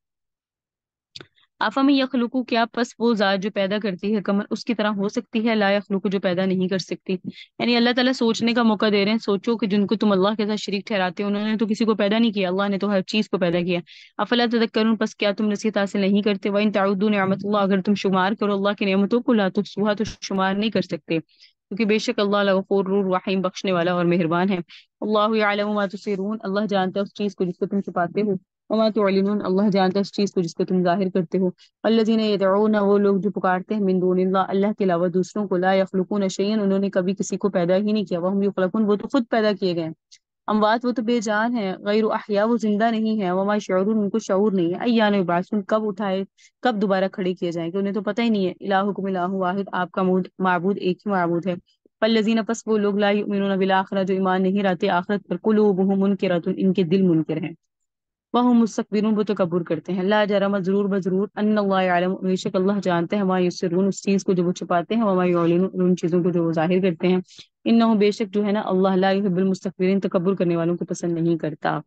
آفا میں یخلقو، کیا پس وہ ذات جو پیدا کرتی ہے کمر اس کی طرح ہو سکتی ہے؟ لا یخلقو، جو پیدا نہیں کر سکتی۔ یعنی اللہ تعالیٰ سوچنے کا موقع دے رہے ہیں، سوچو کہ جن کو تم اللہ کے ساتھ شریک ٹھہراتے ہو انہوں نے تو کسی کو پیدا نہیں کیا، اللہ نے تو ہر چیز کو پیدا کیا۔ افلا تذکرون، پس کیا تم نصیحت حاصل نہیں کرتے؟ وَإِن تَعُدُّوا نِعْمَتَ اللَّهِ، اگر تم شمار کرو اللہ کی نعمتوں کو، لا تحصوها، تو شمار نہیں کر سکتے، کیونکہ بے شک اللہ لغفور رحیم، بخشنے والا اور مہربان ہے۔ اللہ یعلم ما تسرون، اللہ جانتا ہے اس چیز کو جس کو تم چھپاتے ہو، وما تعلنون، اللہ جانتا ہے اس چیز کو جس کو تم ظاہر کرتے ہو۔ الذین یدعون، وہ لوگ جو پکارتے ہیں، من دون اللہ، اللہ کے علاوہ دوسروں کو، لا یخلقون شیئا، انہوں نے کبھی کسی کو پیدا ہی نہیں کیا، وہم یخلقون، وہ تو خود پیدا کیے گئے ہیں۔ اموات، وہ تو بے جان ہے، غیر احیا، وہ زندہ نہیں ہے، وما یشعرون، ان کو شعور نہیں ہے، ایان یبعثون، کب اٹھائے، کب دوبارہ کھڑے کیے جائیں گے، انہیں تو پتہ ہی نہیں ہے۔ الہکم الہ واحد، آپ کا معبود ایک ہی معبود ہے۔ فالذین، پس وہ لوگ، لا یؤمنون بالآخرہ، جو ایمان نہیں لاتے آخرت پر، قلوبہم منکرۃ، ان کے دل منکر ہیں، وہ مستکبرون، وہ تکبر کرتے ہیں۔ لا جرم، ضرور بضرور، ان اللہ یعلم، بے شک اللہ جانتے ہیں، ما یسرون، اس چیز کو جو وہ چھپاتے ہیں، وما یعلنون، ان چیزوں کو جو وہ ظاہر کرتے ہیں۔ انہ، بے شک جو ہے نا اللہ، لا یحب المستکبرین، تکبر کرنے والوں کو پسند نہیں کرتا۔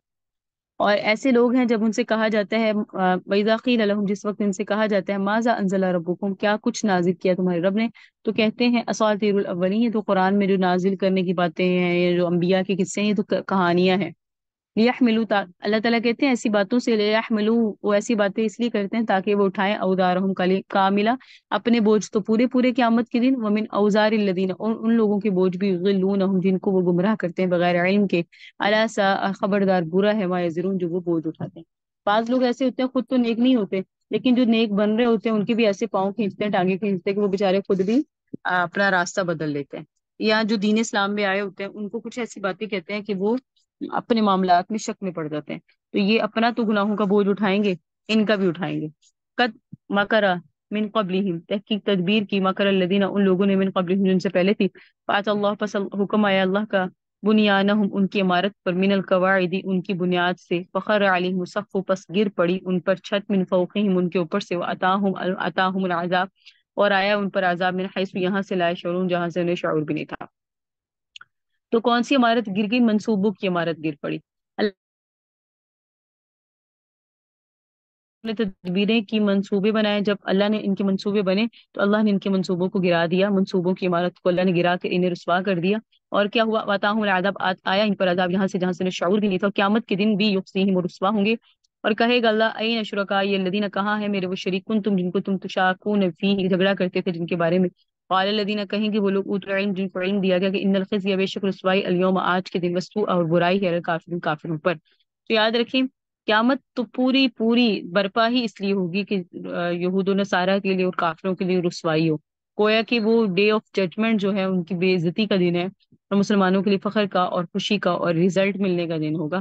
اور ایسے لوگ ہیں جب ان سے کہا جاتا ہے وَإِذَا قِيلَ لَهُمْ، جس وقت ان سے کہا جاتا ہے ماذا انزل ربکم، کیا کچھ نازل کیا تمہارے رب نے، تو کہتے ہیں اساطیر الاولین، یہ تو قرآن میں جو نازل کرنے کی باتیں ہیں، یہ جو انبیاء کے قصے ہیں، یہ تو کہانیاں ہیں۔ لیحملوا، اللہ تعالیٰ کہتے ہیں ایسی باتوں سے، لیحملوا، وہ ایسی باتیں اس لیے کرتے ہیں تاکہ وہ اٹھائیں اوزارہم کاملہ، اپنے بوجھ تو پورے پورے قیامت کے دن، ومن اوزار الذین، اور ان لوگوں کے بوجھ بھی، یضلونہم، جن کو وہ گمراہ کرتے ہیں بغیر علم کے، الا ساء، خبردار برا ہے، ما یزرون، جو وہ بوجھ اٹھاتے ہیں۔ بعض لوگ ایسے ہوتے ہیں خود تو نیک نہیں ہوتے، لیکن جو نیک بن رہے ہوتے ہیں ان کے بھی ایسے پاؤں کھینچتے ہیں، ٹانگیں کھینچتے ہیں کہ وہ بےچارے خود بھی اپنا راستہ بدل لیتے ہیں۔ یا جو دین اسلام میں آئے ہوتے ہیں ان کو کچھ ایسی باتیں کہتے ہیں کہ وہ اپنے معاملات میں شک میں پڑ جاتے ہیں، تو یہ اپنا تو گناہوں کا بوجھ اٹھائیں گے، ان کا بھی اٹھائیں گے۔ قد مکر من قبلہم، تحقیق تدبیر کی، مکر الذین، ان لوگوں نے، من قبلہم، جن سے پہلے تھی، فات اللہ، پس حکم آیا اللہ کا، بنیانہم، ان کی عمارت پر، من القواعد، ان کی بنیاد سے، فخر علیہم السقف، پس گر پڑی ان پر چھت، من فوقہم، ان کے اوپر سے، اتاہم العذاب، اور آیا ان پر عذاب، من حیث، یہاں سے، لا یشعرون، جہاں سے انہیں شعور بھی نہیں تھا۔ تو کون سی عمارت گر گئی؟ منصوبوں کی عمارت گر پڑی۔ اللہ نے تدبیریں کی، منصوبے بنائے، جب اللہ نے ان کے منصوبے بنے تو اللہ نے ان کے منصوبوں کو گرا دیا، منصوبوں کی عمارت کو اللہ نے گرا کے انہیں رسوا کر دیا۔ اور کیا ہوا؟ واتاہم العذاب، آیا ان پر عذاب، یہاں سے جہاں سے انہیں شعور بھی نہیں تھا۔ قیامت کے دن بھی یخزیہم، رسوا ہوں گے، اور کہے گا اللہ، این شرکائی الذین، کہاں ہے میرے وہ شریک، کنتم، جن کو تم تشاکون فیہ، جھگڑا کرتے تھے جن کے بارے میں۔ قال الذین، کہیں گے وہ لوگ، اوتوا العلم، جن کو علم دیا گیا، کہ ان الخزي، بے شک رسوائی، الیوم، آج کے دن، وسوء، اور برائی ہے، الکافرین، کافروں پر۔ تو یاد رکھیں قیامت تو پوری پوری برپا ہی اس لیے ہوگی کہ یہود و نصارہ کے لیے اور کافروں کے لیے رسوائی ہو، گویا کہ وہ ڈے آف ججمنٹ جو ہے ان کی بے عزتی کا دن ہے، اور مسلمانوں کے لیے فخر کا اور خوشی کا اور ریزلٹ ملنے کا دن ہوگا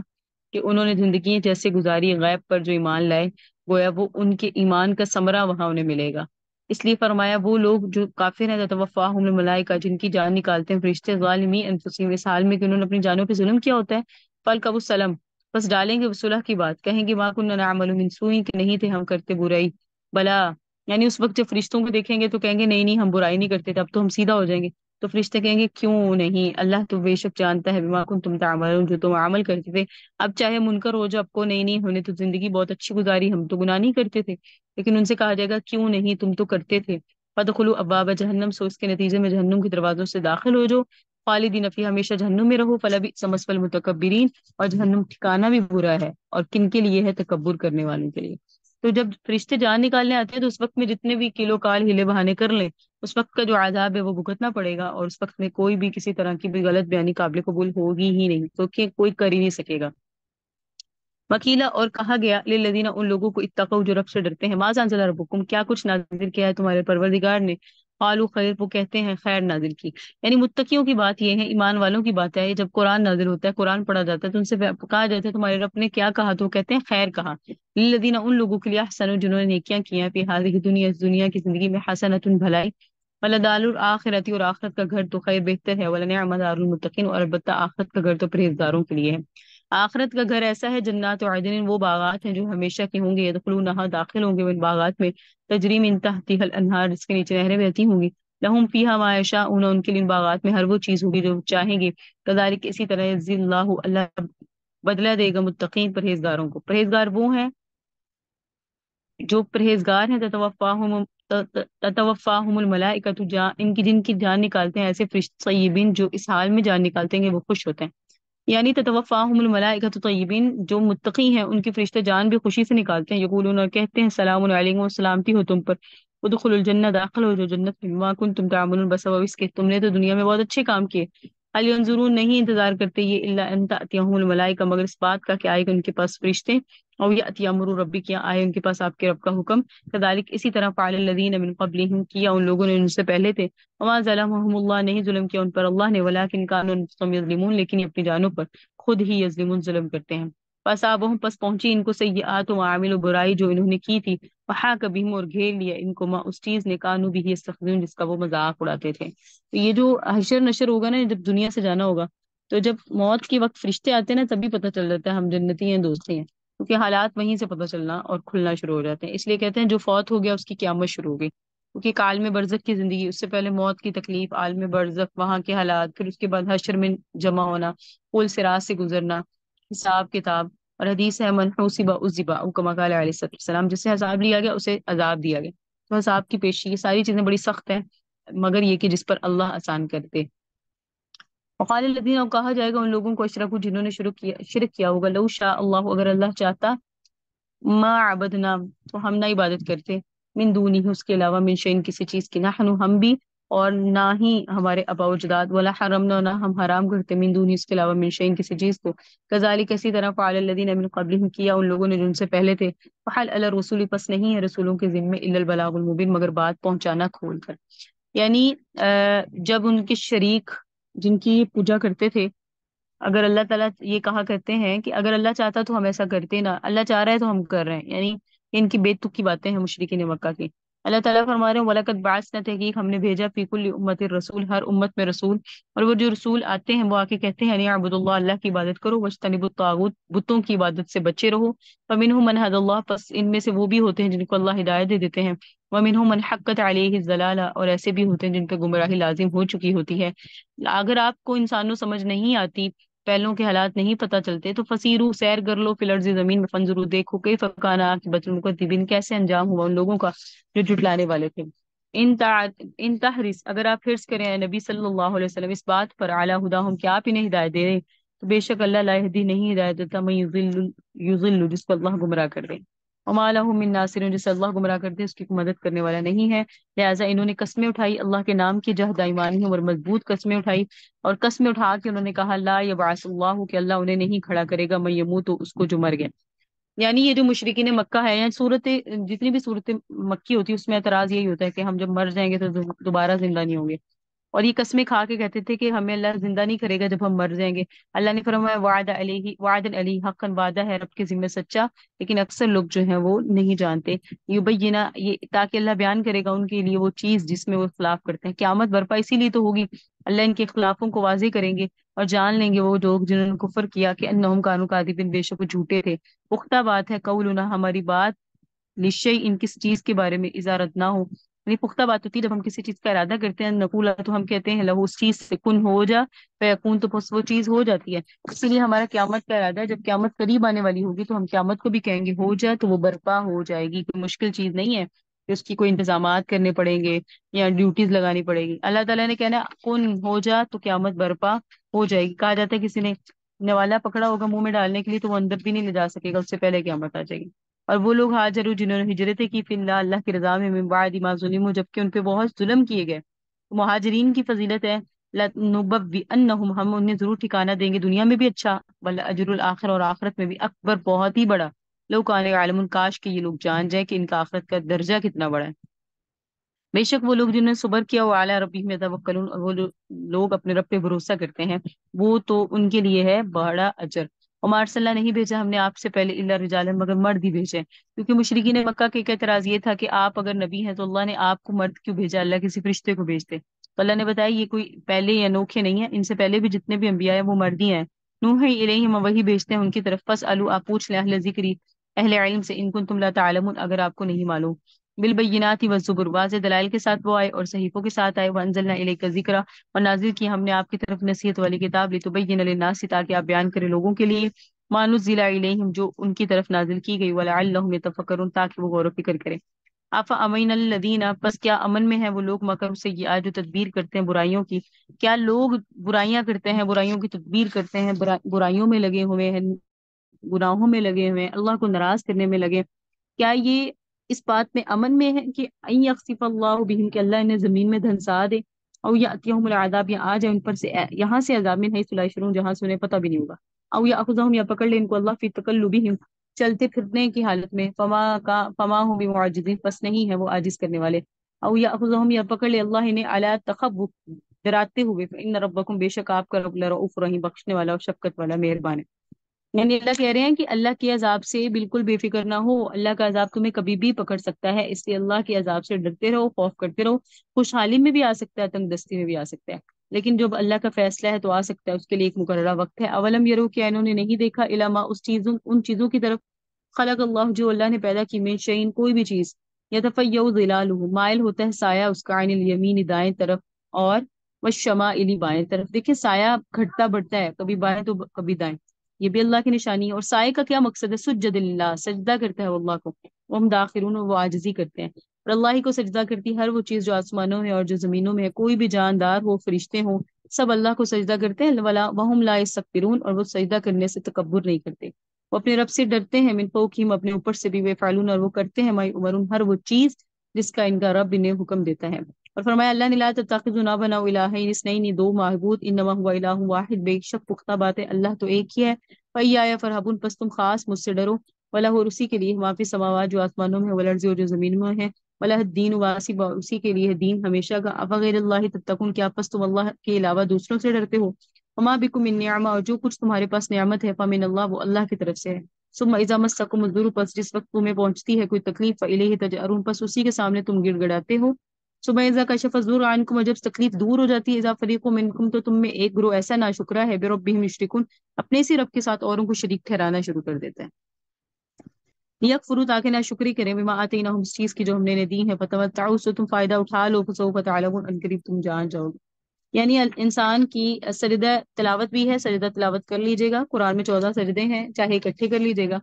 کہ انہوں نے زندگی جیسے گزاری، غیب پر جو ایمان لائے، گویا وہ ان کے ایمان کا ثمرہ وہاں انہیں ملے گا۔ اس لیے فرمایا وہ لوگ جو کافر ہیں، تتوفاہم الملائکہ، جن کی جان نکالتے ہیں فرشتے، ظالمی انفسہم، اس حال میں کہ انہوں نے اپنی جانوں پہ ظلم کیا ہوتا ہے، فالقوا السلام، بس ڈالیں گے وہ صلح کی بات، کہیں گے ما کننا نعمل من سوء، کہ نہیں تھے ہم کرتے برائی، بلا، یعنی اس وقت جب فرشتوں کو دیکھیں گے تو کہیں گے نہیں نہیں ہم برائی نہیں کرتے تھے، اب تو ہم سیدھا ہو جائیں گے۔ تو فرشتے کہیں گے کیوں نہیں، اللہ تو بے شک جانتا ہے، بما کنتم تعملون، جو تم عمل کرتے تھے، اب چاہے منکر ہو جائے، اب کو نہیں نہیں ہونے تو زندگی بہت اچھی گزاری، ہم تو گناہ نہیں کرتے تھے، لیکن ان سے کہا جائے گا کیوں نہیں، تم تو کرتے تھے۔ فادخلوا ابواب جہنم، سو اس کے نتیجے میں جہنم کے دروازوں سے داخل ہو جاؤ، خالدین فیہا، ہمیشہ جہنم میں رہو، فلبئس مثوی المتکبرین، اور جہنم ٹھکانہ بھی برا ہے اور کن کے لیے ہے؟ تکبر کرنے والوں کے لیے۔ تو جب فرشتے جان نکالنے آتے ہیں تو اس وقت میں جتنے بھی کلو کال ہیلے بہانے کر لیں، اس وقت کا جو عذاب ہے وہ بھگتنا پڑے گا، اور اس وقت میں کوئی بھی کسی طرح کی بھی غلط بیانی قابل قبول ہوگی ہی نہیں، تو کہ کوئی کر ہی نہیں سکے گا۔ وکیلا، اور کہا گیا، للذین، ان لوگوں کو، اتقوا، جو رب سے ڈرتے ہیں، ماذا انزل ربکم، کیا کچھ نازل کیا ہے تمہارے پروردگار نے؟ قالوا خیر، وہ کہتے ہیں خیر نازل کی۔ یعنی متقیوں کی بات یہ ہے، ایمان والوں کی بات ہے، جب قرآن نازل ہوتا ہے، قرآن پڑھا جاتا ہے تو ان سے کہا جاتا ہے تمہارے رب نے کیا کہا، تو وہ کہتے ہیں خیر کہا۔ للذین، ان لوگوں کے لیے، احسنوا، جنہوں نے نیکیاں کی ہیں، فی ہذہ دنیا، اس دنیا کی زندگی میں، حسنۃ، بھلائی، ولدار الآخرۃ، اور آخرت کا گھر تو خیر بہتر ہے، ولنعم دار المتقین، اور البتہ آخرت کا گھر تو پرہیزگاروں کے لیے ہے۔ آخرت کا گھر ایسا ہے، جنات عدن، وہ باغات ہیں جو ہمیشہ کے ہوں گے، یدخلونہا، داخل ہوں گے ان باغات میں، تجری من تحتہا الانہار، جس کے نیچے نہریں بہتی ہوں گی، لہم فیہا ما یشاؤون، ان کے لیے ان باغات میں ہر وہ چیز ہوگی جو چاہیں گے، کذالک، اسی طرح، یجزی اللہ، اللہ بدلہ دے گا متقین، پرہیزگاروں کو۔ پرہیزگار وہ ہیں جو پرہیزگار ہیں، تتوفاہم الملائکۃ، ان کی جن کی جان نکالتے ہیں ایسے فرشتے طیبین، جو اس حال میں جان نکالتے ہیں کہ وہ خوش ہوتے ہیں۔ یعنی تتوفاہم الملائکۃ طیبین، جو متقی ہیں ان کے فرشتے جان بھی خوشی سے نکالتے ہیں، یقولون، اور کہتے ہیں، سلام علیکم، سلامتی ہو تم پر، ادخلوا الجنہ، داخل ہو جو جنت میں، بما کنتم تعملون، بس سبب اس کے تم نے تو دنیا میں بہت اچھے کام کیے۔ هل ينظرون، نہیں انتظار کرتے یہ، الا ان تأتیہم الملائکہ، مگر اس بات کا کہ آئے گا ان کے پاس فرشتے، او یأتی امر ربک، یا آئے ان کے پاس آپ کے رب کا حکم، کذالک، اسی طرح، فعل الذین من قبلہم، کیا ان لوگوں نے ان سے پہلے تھے، وما ظلمهم اللہ، نہیں ظلم کیا ان پر اللہ نے، ولکن کانوا انفسهم یظلمون، لیکن یہ اپنی جانوں پر خود ہی یظلمون، ظلم کرتے ہیں۔ فاصابہم، پس پہنچی ان کو، سیئات و عامل، برائی جو انہوں نے کی تھی، وحاک بہم، اور گھیر لیا ان کو، ما، اس چیز نے، کانوا بھی یستہزئون، جس کا وہ مذاق اڑاتے تھے۔ تو یہ جو حشر نشر ہوگا نا، جب دنیا سے جانا ہوگا، تو جب موت کے وقت فرشتے آتے ہیں نا، تبھی پتہ چل جاتا ہے ہم جنتی ہیں دوستی ہیں، کیونکہ حالات وہیں سے پتہ چلنا اور کھلنا شروع ہو جاتے ہیں۔ اس لیے کہتے ہیں جو فوت ہو گیا اس کی قیامت شروع ہو گئی، کیونکہ عالم برزخ کی زندگی، اس سے پہلے موت کی تکلیف، عالم برزخ وہاں کے حالات، پھر اس کے بعد حشر میں جمع ہونا، پل صراط سے گزرنا، حساب کتاب، اور حدیث ہے، من حوسب عذب، او کما قال علیہ الصلوۃ والسلام، جس سے عذاب لیا گیا اسے عذاب دیا گیا۔ تو عذاب کی پیشی، یہ ساری چیزیں بڑی سخت ہیں، مگر یہ کہ جس پر اللہ آسان کرتے۔ وقال الذین، اور کہا جائے گا ان لوگوں کو، اشرکوا، جنہوں نے شرک کیا ہوگا، لو شاء اللہ، اگر اللہ چاہتا، ما عبدنا، تو ہم نہ عبادت کرتے، من دونہ، اس کے علاوہ، من شیء، کسی چیز کی، نحن، ہم بھی، اور نہ ہی ہمارے آباء و اجداد، ولا حرمنا، نہ ہم حرام کرتے، من دونہ، اس کے علاوہ، من شیء، کسی چیز کو، کذالک، اسی طرح، فعل الذین من قبلہم، کیا ان لوگوں نے جو ان سے پہلے تھے، فحل علی الرسول، پس نہیں ہے رسولوں کے ذمے، الا البلاغ المبین، مگر بات پہنچانا کھول کر۔ یعنی جب ان کے شریک جن کی پوجا کرتے تھے، اگر اللہ تعالیٰ یہ کہا کرتے ہیں کہ اگر اللہ چاہتا تو ہم ایسا کرتے نا، اللہ چاہ رہا ہے تو ہم کر رہے ہیں، یعنی ان کی بے تک کی باتیں ہیں مشرکین مکہ کی۔ اللہ تعالیٰ فرما رہے ہیں، وَلَقَدْ بَعَثْنَا، تحقیق ہم نے بھیجا، فی کل امت رسول، ہر امت میں رسول، اور وہ جو رسول آتے ہیں وہ آ کے کہتے ہیں، اعبدوا اللہ، اللہ کی عبادت کرو، واجتنبوا الطاغوت، بتوں کی عبادت سے بچے رہو، فمنہم من ھدی اللہ، پس ان میں سے وہ بھی ہوتے ہیں جن کو اللہ ہدایت دے دیتے ہیں، ومنہم من حقت علیہ الضلالہ، اور ایسے بھی ہوتے ہیں جن پہ گمراہی لازم ہو چکی ہوتی ہے۔ اگر آپ کو انسانوں سمجھ نہیں آتی، پہلوں کے حالات نہیں پتہ چلتے، تو فسیرو، سیر کر لو، فی الارض، زمین میں، فانظروا، دیکھو، کیف کان عاقبۃ المکذبین، کیسے انجام ہوا ان لوگوں کا جو جھٹلانے والے تھے۔ ان تحرس، اگر آپ حرص کریں اے نبی صلی اللہ علیہ وسلم اس بات پر، اعلی ہداہم، کہ آپ انہیں ہدایت دے رہے، تو بے شک اللہ لا یہدی، نہیں ہدایت دیتا، من یضل، جس کو اللہ گمراہ کر دے، وما لهم من ناصر، جسے اللہ گمراہ کر دے اس کی مدد کرنے والا نہیں ہے۔ لہٰذا انہوں نے قسمیں اٹھائی اللہ کے نام کی، جہد ایمانہم، اور مضبوط قسمیں اٹھائی، اور قسمیں اٹھا کے انہوں نے کہا، لا یبعث اللہ، کہ اللہ انہیں نہیں کھڑا کرے گا، من یموت، اس کو جو مر گیا۔ یعنی یہ جو مشرکین مکہ ہے، یا صورتیں، جتنی بھی صورتیں مکی ہوتی ہے، اس میں اعتراض یہی ہوتا ہے کہ ہم جب مر جائیں گے تو دوبارہ زندہ نہیں ہوں گے، اور یہ قسمیں کھا کے کہتے تھے کہ ہمیں اللہ زندہ نہیں کرے گا جب ہم مر جائیں گے۔ اللہ نے فرمایا، وعد علیہ حقا، وعدہ ہے رب کے ذمہ سچا، لیکن اکثر لوگ جو ہیں وہ نہیں جانتے۔ یبینہ، یہ تاکہ اللہ بیان کرے گا ان کے لیے وہ چیز جس میں وہ اختلاف کرتے ہیں۔ قیامت برپا اسی لیے تو ہوگی، اللہ ان کے اختلافوں کو واضح کریں گے، اور جان لیں گے وہ لوگ جنہوں نے کفر کیا کہ انہم کانوا کاذبین، بے شک وہ جھوٹے تھے۔ پختہ بات ہے، قولنا، ہماری بات، لشیء، ان کس چیز کے بارے میں، اذا ردنا ہو، یعنی پختہ بات ہوتی ہے جب ہم کسی چیز کا ارادہ کرتے ہیں، نقول، تو ہم کہتے ہیں لہو، اس چیز سے، کن، ہو جا، فیکون، تو بس وہ چیز ہو جاتی ہے۔ اسی لیے ہمارا قیامت کا ارادہ ہے، جب قیامت قریب آنے والی ہوگی تو ہم قیامت کو بھی کہیں گے ہو جا، تو وہ برپا ہو جائے گی، کوئی مشکل چیز نہیں ہے۔ کہ اس کی کوئی انتظامات کرنے پڑیں گے یا ڈیوٹیز لگانی پڑے گی. اللہ تعالیٰ نے کہنا کن ہو جا تو قیامت برپا ہو جائے گی. کہا جاتا ہے کسی نے نوالا پکڑا ہوگا منہ میں ڈالنے کے لیے تو وہ اندر بھی نہیں لے جا سکے گا، اس سے پہلے قیامت آ جائے گی. اور وہ لوگ حاجروا جنہوں نے ہجرتیں کی فی اللہ اللہ کی رضا میں من بعد ما ظلموا جبکہ ان پہ بہت ظلم کیے گئے. مہاجرین کی فضیلت ہے لنبوئنہم ہم انہیں ضرور ٹھکانہ دیں گے دنیا میں بھی اچھا، بل اجر الآخر اور آخرت میں بھی اکبر بہت ہی بڑا. لو کان یعلمون کاش کہ یہ لوگ جان جائیں کہ ان کا آخرت کا درجہ کتنا بڑا ہے. بے شک وہ لوگ جنہوں نے صبر کیا وہ اعلیٰ ربہم یتوکلون اور وہ لوگ اپنے رب پہ بھروسہ کرتے ہیں وہ تو ان کے لیے ہے بڑا اجر. وما ارسلنا نہیں بھیجا ہم نے آپ سے پہلے الا رجالا مگر مرد ہی بھیجے کیونکہ مشرکین مکہ کے ایک اعتراض یہ تھا کہ آپ اگر نبی ہیں تو اللہ نے آپ کو مرد کیوں بھیجا، اللہ کسی فرشتے کو بھیجتے. تو اللہ نے بتایا یہ کوئی پہلے یا انوکھے نہیں ہیں، ان سے پہلے بھی جتنے بھی انبیاء ہیں وہ مرد ہی ہیں. نوحی الیہم وہی بھیجتے ہیں ان کی طرف. فاسالو آپ پوچھ لیں اہل ذکری اہل علم سے ان کنتم لا تعلمون اگر آپ کو نہیں معلوم. بالبینات والزبر واضح دلائل کے ساتھ وہ آئے اور صحیفوں کے ساتھ آئے. وانزلنا الیک الذکر اور نازل کی ہم نے آپ کی طرف نصیحت والی کتاب لتبین للناس تاکہ آپ بیان کریں لوگوں کے لیے ما نزل الیہم جو ان کی طرف نازل کی گئی ولعلہم یتفکرون تاکہ وہ غور و فکر کریں. آفا امین الذین بس کیا امن میں ہیں وہ لوگ مکر سے یہ جو تدبیر کرتے ہیں برائیوں کی. کیا لوگ برائیاں کرتے ہیں برائیوں کی تدبیر کرتے ہیں برائیوں میں لگے ہوئے ہیں گناہوں میں لگے ہوئے ہیں اللہ کو ناراض کرنے میں لگے، کیا یہ اس بات میں امن میں ہے کہ ان یخسف اللہ بہم کہ اللہ انہیں زمین میں دھنسا دے او یاتیہم العذاب یا آ جائے ان پر سے یہاں سے عذاب من حیث لا یشعرون جہاں سے انہیں پتہ بھی نہیں ہوگا. او یاخذہم یا پکڑ لے ان کو اللہ فی تقلبہم چلتے پھرنے کی حالت میں فما ہم بمعجزین پس نہیں ہے وہ عاجز کرنے والے. او یاخذہم یا پکڑ لے اللہ انہیں علی تخوف ڈراتے ہوئے فان ربکم بے شک آپ کا رب لرؤوف رحیم بخشنے والا اور شفقت والا مہربان ہے. یعنی اللہ کہہ رہے ہیں کہ اللہ کے عذاب سے بالکل بے فکر نہ ہو، اللہ کا عذاب تمہیں کبھی بھی پکڑ سکتا ہے اس لیے اللہ کے عذاب سے ڈرتے رہو خوف کرتے رہو. خوشحالی میں بھی آ سکتا ہے تنگ دستی میں بھی آ سکتا ہے لیکن جب اللہ کا فیصلہ ہے تو آ سکتا ہے، اس کے لیے ایک مقررہ وقت ہے. اولم یرو کیا انہوں نے نہیں دیکھا علما ان چیزوں کی طرف خلق اللہ جو اللہ نے پیدا کی من شیء کوئی بھی چیز یتفیع ظلالہ مائل ہوتا ہے سایہ اس کا عن الیمین دائیں طرف اور والشمائل بائیں طرف. دیکھیں سایہ گھٹتا بڑھتا ہے کبھی بائیں تو کبھی دائیں، یہ بھی اللہ کی نشانی ہے. اور سائے کا کیا مقصد ہے؟ سجد اللہ سجدہ کرتا ہے وہ اللہ کو. وہ ہم داخرون وہ عاجزی کرتے ہیں اور اللہ ہی کو سجدہ کرتی ہر وہ چیز جو آسمانوں میں اور جو زمینوں میں ہے، کوئی بھی جاندار ہو فرشتے ہوں سب اللہ کو سجدہ کرتے ہیں. ولا وہم لا یستکبرون اور وہ سجدہ کرنے سے تکبر نہیں کرتے. وہ اپنے رب سے ڈرتے ہیں من فوقہم اپنے اوپر سے بھی ویفعلون اور وہ کرتے ہیں ما یؤمرون ہر وہ چیز جس کا ان کا رب انہیں حکم دیتا ہے. اور فرمایا اللہ نے لا تتخذوا نہ بناؤ الہین اثنین دو معبود انما هو الہ واحد بے شک پختہ بات ہے اللہ تو ایک ہی ہے. فَإِيَّايَ فَارْهَبُونِ پس تم خاص مجھ سے ڈرو. وَلَهُ اور اسی کے لیے ما فی السماوات جو آسمانوں میں ہے والارض اور جو زمین میں ہے. وَلَهُ الدِّينُ وَاسِبٌ اسی کے لیے ہے دین ہمیشہ کا. أَفَغَيْرَ اللَّهِ تَتَّقُونَ کیا پس تم اللہ کے علاوہ دوسروں سے ڈرتے ہو. وَمَا بِكُم مِّن نِّعْمَةٍ اور جو کچھ تمہارے پاس نعمت ہے فَمِنَ اللَّهِ وہ اللہ کی طرف سے ہے. ثُمَّ إِذَا مَسَّكُمُ الضُّرُّ پس جس وقت تمہیں پہنچتی ہے کوئی تکلیف فَإِلَيْهِ تَجْأَرُونَ پس اسی کے سامنے تم گڑ گڑاتے ہو. ثُمَّ إِذَا كَشَفَ الضُّرُّ عَنكُمْ اور جب تکلیف دور ہو جاتی ہے اذا فریق منکم تو تم میں ایک گروہ ایسا ناشکرا ہے بربہم یشرکون اپنے اسی رب کے ساتھ اوروں کو شریک ٹھہرانا شروع کر دیتا ہے. یکفروا تاکہ نہ شکری کریں بما آتیناہم اس چیز کی جو ہم نے انہیں دی ہے فتمتعوا سو تم فائدہ اٹھا لو فسوف تعلمون ان قریب تم جان جاؤ گے. یعنی انسان کی سجدہ تلاوت بھی ہے، سجدہ تلاوت کر لیجیے گا. قرآن میں 14 سجدے ہیں، چاہے اکٹھے کر لیجیے گا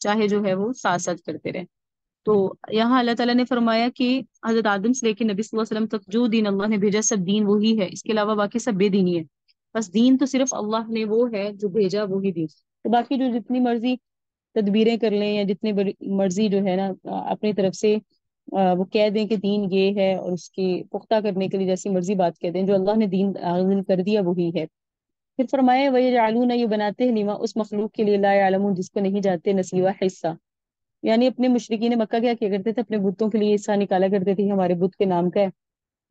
چاہے جو ہے وہ ساتھ ساتھ کرتے رہے. تو یہاں اللہ تعالیٰ نے فرمایا کہ حضرت آدم سے لے کے نبی صلی اللہ علیہ وسلم تک جو دین اللہ نے بھیجا سب دین وہی ہے، اس کے علاوہ باقی سب بے دینی ہے. بس دین تو صرف اللہ نے وہ ہے جو بھیجا وہی دین. تو باقی جو جتنی مرضی تدبیریں کر لیں یا جتنی مرضی جو ہے نا اپنی طرف سے وہ کہہ دیں کہ دین یہ ہے اور اس کی پختہ کرنے کے لیے جیسی مرضی بات کہہ دیں، جو اللہ نے دین نازل کر دیا وہی ہے. پھر فرمائے وَيَجْعَلُونَ یہ بناتے ہیں لما اس مخلوق کے لیے لا يعلمون جس کو نہیں جانتے نصیبہ حصہ. یعنی اپنے مشرکین مکہ کیا کرتے تھے؟ اپنے بتوں کے لیے حصہ نکالا کرتے تھے ہمارے بت کے نام کا ہے.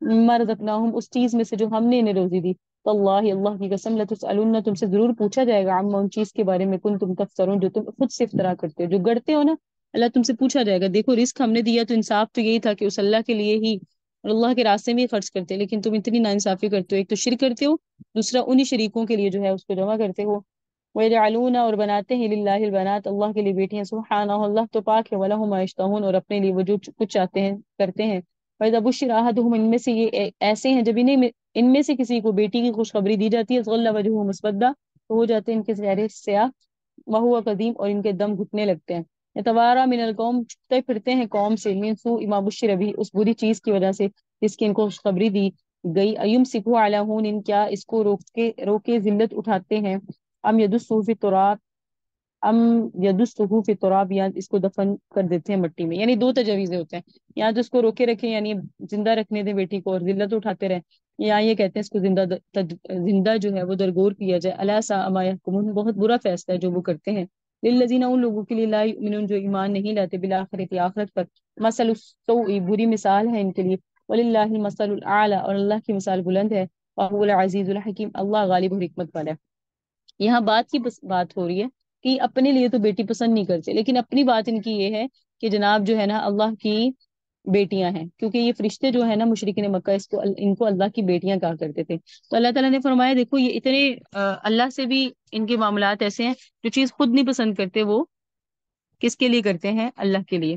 مما رزقناہم اس چیز میں سے جو ہم نے انہیں روزی دی. تو اللہ کی قسم لتسألن تم سے ضرور پوچھا جائے گا عما ان چیز کے بارے میں تم تفترون جو تم خود سے افترا کرتے ہو جو گڑتے ہو نا. اللہ تم سے پوچھا جائے گا. دیکھو رزق ہم نے دیا تو انصاف تو یہی تھا کہ اس اللہ کے لیے ہی اور اللہ کے راستے میں ہی خرچ کرتے، لیکن تم اتنی ناانصافی کرتے ہو. ایک تو شرک کرتے ہو، دوسرا انہی شریکوں کے لیے جو ہے اس کو جمع کرتے ہو. وَيَجْعَلُونَ اور بناتے ہیں للہ البنات اللہ کے لیے بیٹیاں. سبحانہ اللہ تو پاک ہے. وَلَهُم مَا يَشْتَهُونَ اور اپنے لیے وہ جو کچھ چاہتے ہیں کرتے ہیں. وَإِذَا بُشِّرَ أَحَدُهُمْ ان میں سے یہ ایسے ہیں جب ان میں سے کسی کو بیٹی کی خوشخبری دی جاتی ہے ظَلَّ وَجْهُهُ مُسْوَدًّا تو ہو جاتے ہیں ان کے چہرے سیاہ وَهُوَ كَظِيمٌ اور ان کے دم گھٹنے لگتے ہیں. یتوارا من القوم، چھپتے پھرتے ہیں قوم سے، من سوء ما بشر بہ، اس بری چیز کی وجہ سے جس کی ان کو خوشخبری دی گئی، ایمسکو علی ہون، ان کیا اس کو روکے ذلت اٹھاتے ہیں، ام یدسہ فی التراب، ام یدسہ فی التراب، یا اس کو دفن کر دیتے ہیں مٹی میں. یعنی دو تجاویزیں ہوتے ہیں، یا تو اس کو روکے رکھیں یعنی زندہ رکھنے دیں بیٹی کو اور ذلت اٹھاتے رہیں، یا یہ کہتے ہیں اس کو زندہ جو ہے وہ درگور کیا جائے. الا ساء ما یحکمون، بہت برا فیصلہ ہے جو وہ کرتے ہیں. للذین، ان لوگوں کے لیے، لا یؤمنون جو ایمان نہیں لاتے، بالآخرۃ، آخرت پر، مثل السوء، بری مثال ہے ان کے لیے، وللہ المثل الاعلی، اور اللہ کی مثال بلند ہے، وهو العزیز الحکیم، اللہ غالب اور حکمت والا ہے. یہاں بات کی بات ہو رہی ہے کہ اپنے لیے تو بیٹی پسند نہیں کرتے، لیکن اپنی بات ان کی یہ ہے کہ جناب جو ہے نا اللہ کی بیٹیاں ہیں، کیونکہ یہ فرشتے جو ہے نا مشرکین مکہ ان کو اللہ کی بیٹیاں کہا کرتے تھے. تو اللہ تعالیٰ نے فرمایا دیکھو یہ اتنے اللہ سے بھی ان کے معاملات ایسے ہیں، جو چیز خود نہیں پسند کرتے وہ کس کے لیے کرتے ہیں؟ اللہ کے لیے.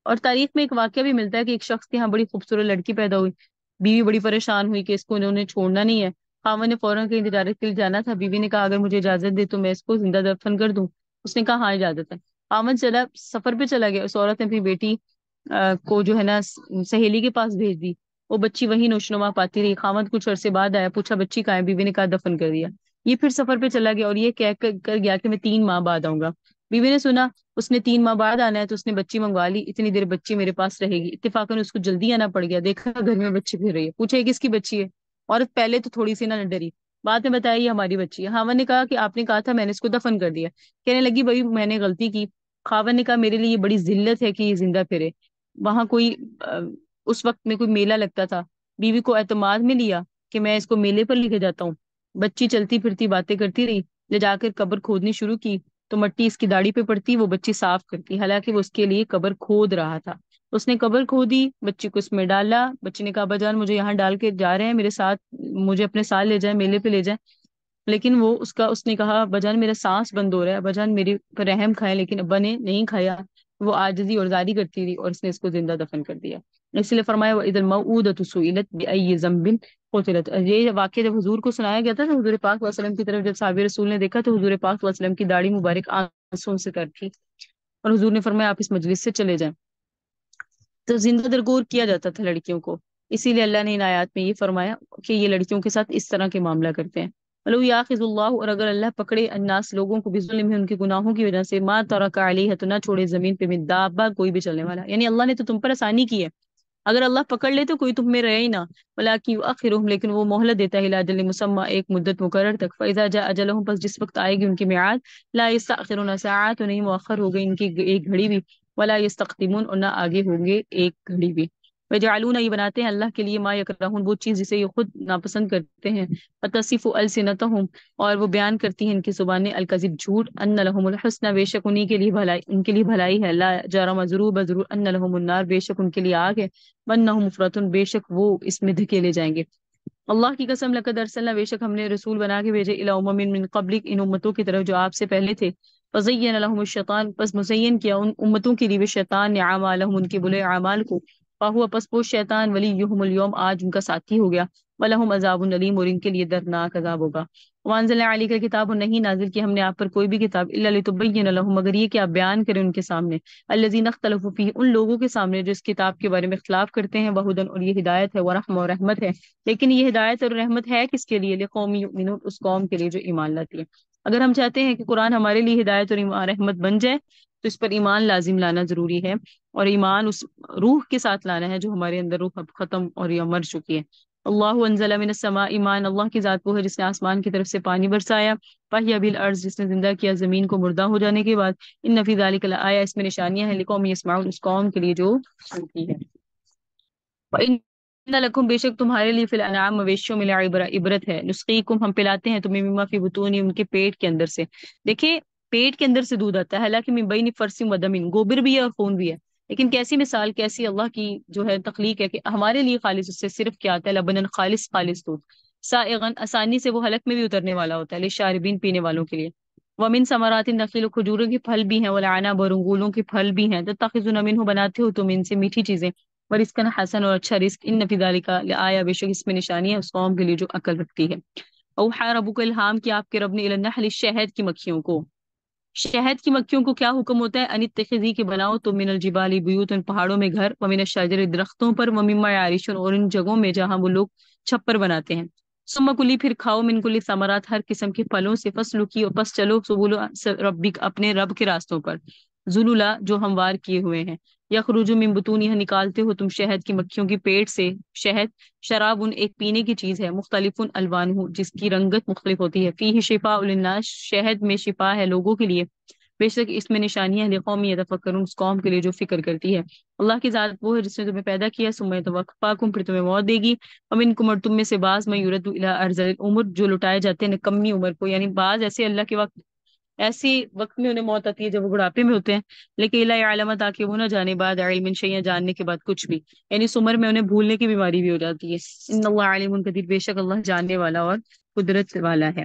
اور تاریخ میں ایک واقعہ بھی ملتا ہے کہ ایک شخص کے یہاں بڑی خوبصورت لڑکی پیدا ہوئی، بیوی بڑی پریشان ہوئی کہ اس کو انہوں نے چھوڑنا نہیں ہے. خاوند نے فوراً کہیں تجارت کے لیے جانا تھا، بیوی نے کہا اگر مجھے اجازت دے تو میں اس کو زندہ دفن کر دوں. اس نے کہا ہاں اجازت ہے. خاوند چلا سفر پہ چلا گیا، اس عورت نے اپنی بیٹی کو جو ہے نا سہیلی کے پاس بھیج دی. وہ بچی وہی نوشنما پاتی رہی. خاوند کچھ عرصے بعد آیا، پوچھا بچی کہاں ہے؟ بیوی نے کہا دفن کر دیا. یہ پھر سفر پہ چلا گیا اور یہ کہہ کر گیا کہ میں 3 ماہ بعد آؤں گا. بیوی نے سنا اس نے 3 ماہ بعد آنا ہے تو اس نے بچی منگوا لی، اتنی دیر بچی میرے پاس رہے گی. اتفاقاً اس کو جلدی آنا پڑ گیا، دیکھا گھر میں بچی پھر رہی ہے. پوچھا یہ کس کی بچی ہے؟ عورت پہلے تو تھوڑی سی نہ ڈری، بعد میں بتایا یہ ہماری بچی ہے. خاوند نے کہا کہ آپ نے کہا تھا، میں نے اس کو دفن کر دیا. کہنے لگی بھائی میں نے غلطی کی. خاوند نے کہا میرے لیے یہ بڑی ذلت ہے کہ یہ زندہ پھرے. وہاں کوئی اس وقت میں کوئی میلہ لگتا تھا، بیوی کو اعتماد میں لیا کہ میں اس کو میلے پر لے کے جاتا ہوں. بچی چلتی پھرتی باتیں کرتی رہی، لے جا کر قبر کھودنی شروع کی تو مٹی اس کی داڑھی پہ پڑتی، وہ بچی صاف کرتی، حالانکہ وہ اس کے لیے قبر کھود رہا تھا. اس نے قبر کھودی، بچی کو اس میں ڈالا. بچی نے کہا ابا جان مجھے یہاں ڈال کے جا رہے ہیں میرے ساتھ، مجھے اپنے ساتھ لے جائیں، میلے پہ لے جائیں. لیکن وہ اس نے کہا ابا جان میرا سانس بند ہو رہا ہے، ابا جان میری پر رحم کھائے. لیکن ابا نے نہیں کھایا، وہ عاجزی اور زاری کرتی رہی اور اس نے اس کو زندہ دفن کر دیا. اس لیے فرمایا وَإِذَا الْمَوْءُودَةُ سُئِلَتْ بِأَيِّ ذَنبٍ قُتِلَتْ. یہ واقعہ جب حضور کو سنایا گیا تھا تو حضور پاک صلی اللہ علیہ وسلم کی طرف جب صحابہ رسول نے دیکھا تو حضور پاک صلی اللہ علیہ وسلم کی داڑھی مبارک آنسوں سے تر تھی، اور حضور نے فرمایا آپ اس مجلس سے چلے جائیں. تو زندہ درگور کیا جاتا تھا لڑکیوں کو، اسی لیے اللہ نے ان آیات میں یہ فرمایا کہ یہ لڑکیوں کے ساتھ اس طرح کے معاملہ کرتے ہیں. ولو یاخذ اللہ، اور اگر اللہ پکڑے الناس لوگوں کو بظلم ان کے گناہوں کی وجہ سے، ما ترک علیہ، تو نہ چھوڑے زمین پہ من دابہ کوئی بھی چلنے والا. یعنی اللہ نے تو تم پر آسانی کی ہے، اگر اللہ پکڑ لے تو کوئی تم میں رہے ہی نہ. ولکن یؤخرہم، لیکن وہ مہلت دیتا ہے، الی اجل مسمى، ایک مدت مقرر تک. فاذا جاء اجلہم، پس جس وقت آئے گی ان کی میعاد، لا یستأخرون ساعۃ، تو نہیں مؤخر ہو گئی ان کی ایک گھڑی بھی، ولا یستقدمون، اور نہ آگے ہوں گے ایک گھڑی بھی. وجعلون، یہ بناتے ہیں اللہ کے لیے، ما یکرہون، وہ چیز جسے یہ خود ناپسند کرتے ہیں. فتصف السنتہم، اور وہ بیان کرتی ہیں ان کی زبانیں، الکذب، جھوٹ، ان لہم الحسنى، بے شک انہی کے لیے بھلائی، ان کے لیے بھلائی ہے. لا جرم، ضرور بضرور، ان لہم النار، بے شک ان کے لیے آگ ہے. وانہم مفرطون، بے شک وہ اس میں دھکیلے جائیں گے. اللہ کی قسم، لقد ارسلنا، بے شک ہم نے رسول بنا کے بھیجے، الی امم من قبلک، ان امتوں کی طرف جو آپ سے پہلے تھے. فزین لهم الشیطان، پس مزین کیا ان امتوں کے لیے شیطان نے اعمالهم، ان کے برے اعمال کو. فہو، پس وہ شیطان، ولیہم اليوم، آج ان کا ساتھی ہو گیا. ولہم عذاب علیم، اور ان کے لیے دردناک عذاب ہوگا. وانزلنا علیک الکتاب، اور نہیں نازل کی ہم نے آپ پر کوئی بھی کتاب، الا لتبین لهم، مگر یہ کہ آپ بیان کریں ان کے سامنے، الذین اختلفوا فیہ، ان لوگوں کے سامنے جو اس کتاب کے بارے میں اختلاف کرتے ہیں. وہدن، اور یہ ہدایت ہے، ورحمہ، اور رحمت ہے. لیکن یہ ہدایت اور رحمت ہے کس کے لیے؟ لقوم یؤمنون، اس قوم کے لیے جو ایمان لاتی ہے. اگر ہم چاہتے ہیں کہ قرآن ہمارے لیے ہدایت اور رحمت بن جائے تو اس پر ایمان لازم لانا ضروری ہے، اور ایمان اس روح کے ساتھ لانا ہے جو ہمارے اندر روح اب ختم اور یہ مر چکی ہے. اللہ انزل من السماء، ایمان اللہ کی ذات وہ ہے جس نے آسمان کی طرف سے پانی برسایا. فہی بالارض، جس نے زندہ کیا زمین کو مردہ ہو جانے کے بعد. ان فی ذلک لآیہ، اس میں نشانیاں ہیں، لقوم یسمعون، اس قوم کے لیے جو سنتی ہے. وَإِنَّ لَكُمْ، بے شک تمہارے لیے، فی الانعام، مویشیوں میں، عبرت ہے. نسقیکم، ہم پلاتے ہیں تمہیں، مما فی بطون، ان کے پیٹ کے اندر سے. دیکھیں پیٹ کے اندر سے دودھ آتا ہے، حالانکہ من بین فرث و دم، گوبر بھی ہے اور خون بھی ہے. لیکن کیسی مثال، کیسی اللہ کی جو ہے تخلیق ہے کہ ہمارے لیے خالص اس سے صرف کیا آتا ہے، لبنن، خالص خالص دودھ، سائغن، آسانی سے وہ حلق میں بھی اترنے والا ہوتا ہے، للشاربین، پینے والوں کے لیے. ومن ثمرات النخیل، کھجوروں کے پھل بھی ہیں، والعنب، اور انگوروں کے پھل بھی ہیں. تتخذون منہ، بناتے ہو تم ان سے میٹھی چیزیں. ورزقا حسن، اور اچھا رزق. ان فی ذلک لآیہ، بے شک اس میں نشانی ہے اس قوم کے لیے جو عقل رکھتی ہے. اوحی ربک، الہام کیا آپ کے رب نے، الی النحل، شہد کی مکھیوں کو. شہد کی مکھیوں کو کیا حکم ہوتا ہے؟ انتخذی کے بناؤ تو من الجبال بیوت، ان پہاڑوں میں گھر، ومن الشجر درختوں پر، ومما یعرشون اور ان جگہوں میں جہاں وہ لوگ چھپر بناتے ہیں، ثم کلی پھر کھاؤ من کلی ثمرات ہر قسم کے پھلوں سے، فسلکی اور پس چلو سبل ربک اپنے رب کے راستوں پر، ذللا جو ہموار کیے ہوئے ہیں، یخرج من بطونها نکالتے ہو تم شہد کی مکھیوں کی پیٹ سے شہد، شراب ایک پینے کی چیز ہے، مختلف الوانہ جس کی رنگت مختلف ہوتی ہے، فیہ شفاء للناس شہد میں شفا ہے لوگوں کے لیے، بے شک اس میں نشانیاں ہیں لقوم یتفکرون اس قوم کے لیے جو فکر کرتی ہے، اللہ کی ذات وہ ہے جس نے تمہیں پیدا کیا، ثم یتوفاکم پھر تمہیں موت دے گی، ومنکم اور تم میں سے بعض من یرد الی ارذل العمر جو لٹائے جاتے ہیں نکمی عمر کو، یعنی بعض ایسے اللہ کے وقت ایسی وقت میں انہیں موت آتی ہے جب وہ بڑھاپے میں ہوتے ہیں، لیکن لا یعلم تاکہ وہ نہ جانے بعد علم شیئا جاننے کے بعد کچھ بھی، یعنی اس عمر میں انہیں بھولنے کی بیماری بھی ہو جاتی ہے، ان اللہ علیم قدیر بے شک اللہ جاننے والا اور قدرت والا ہے۔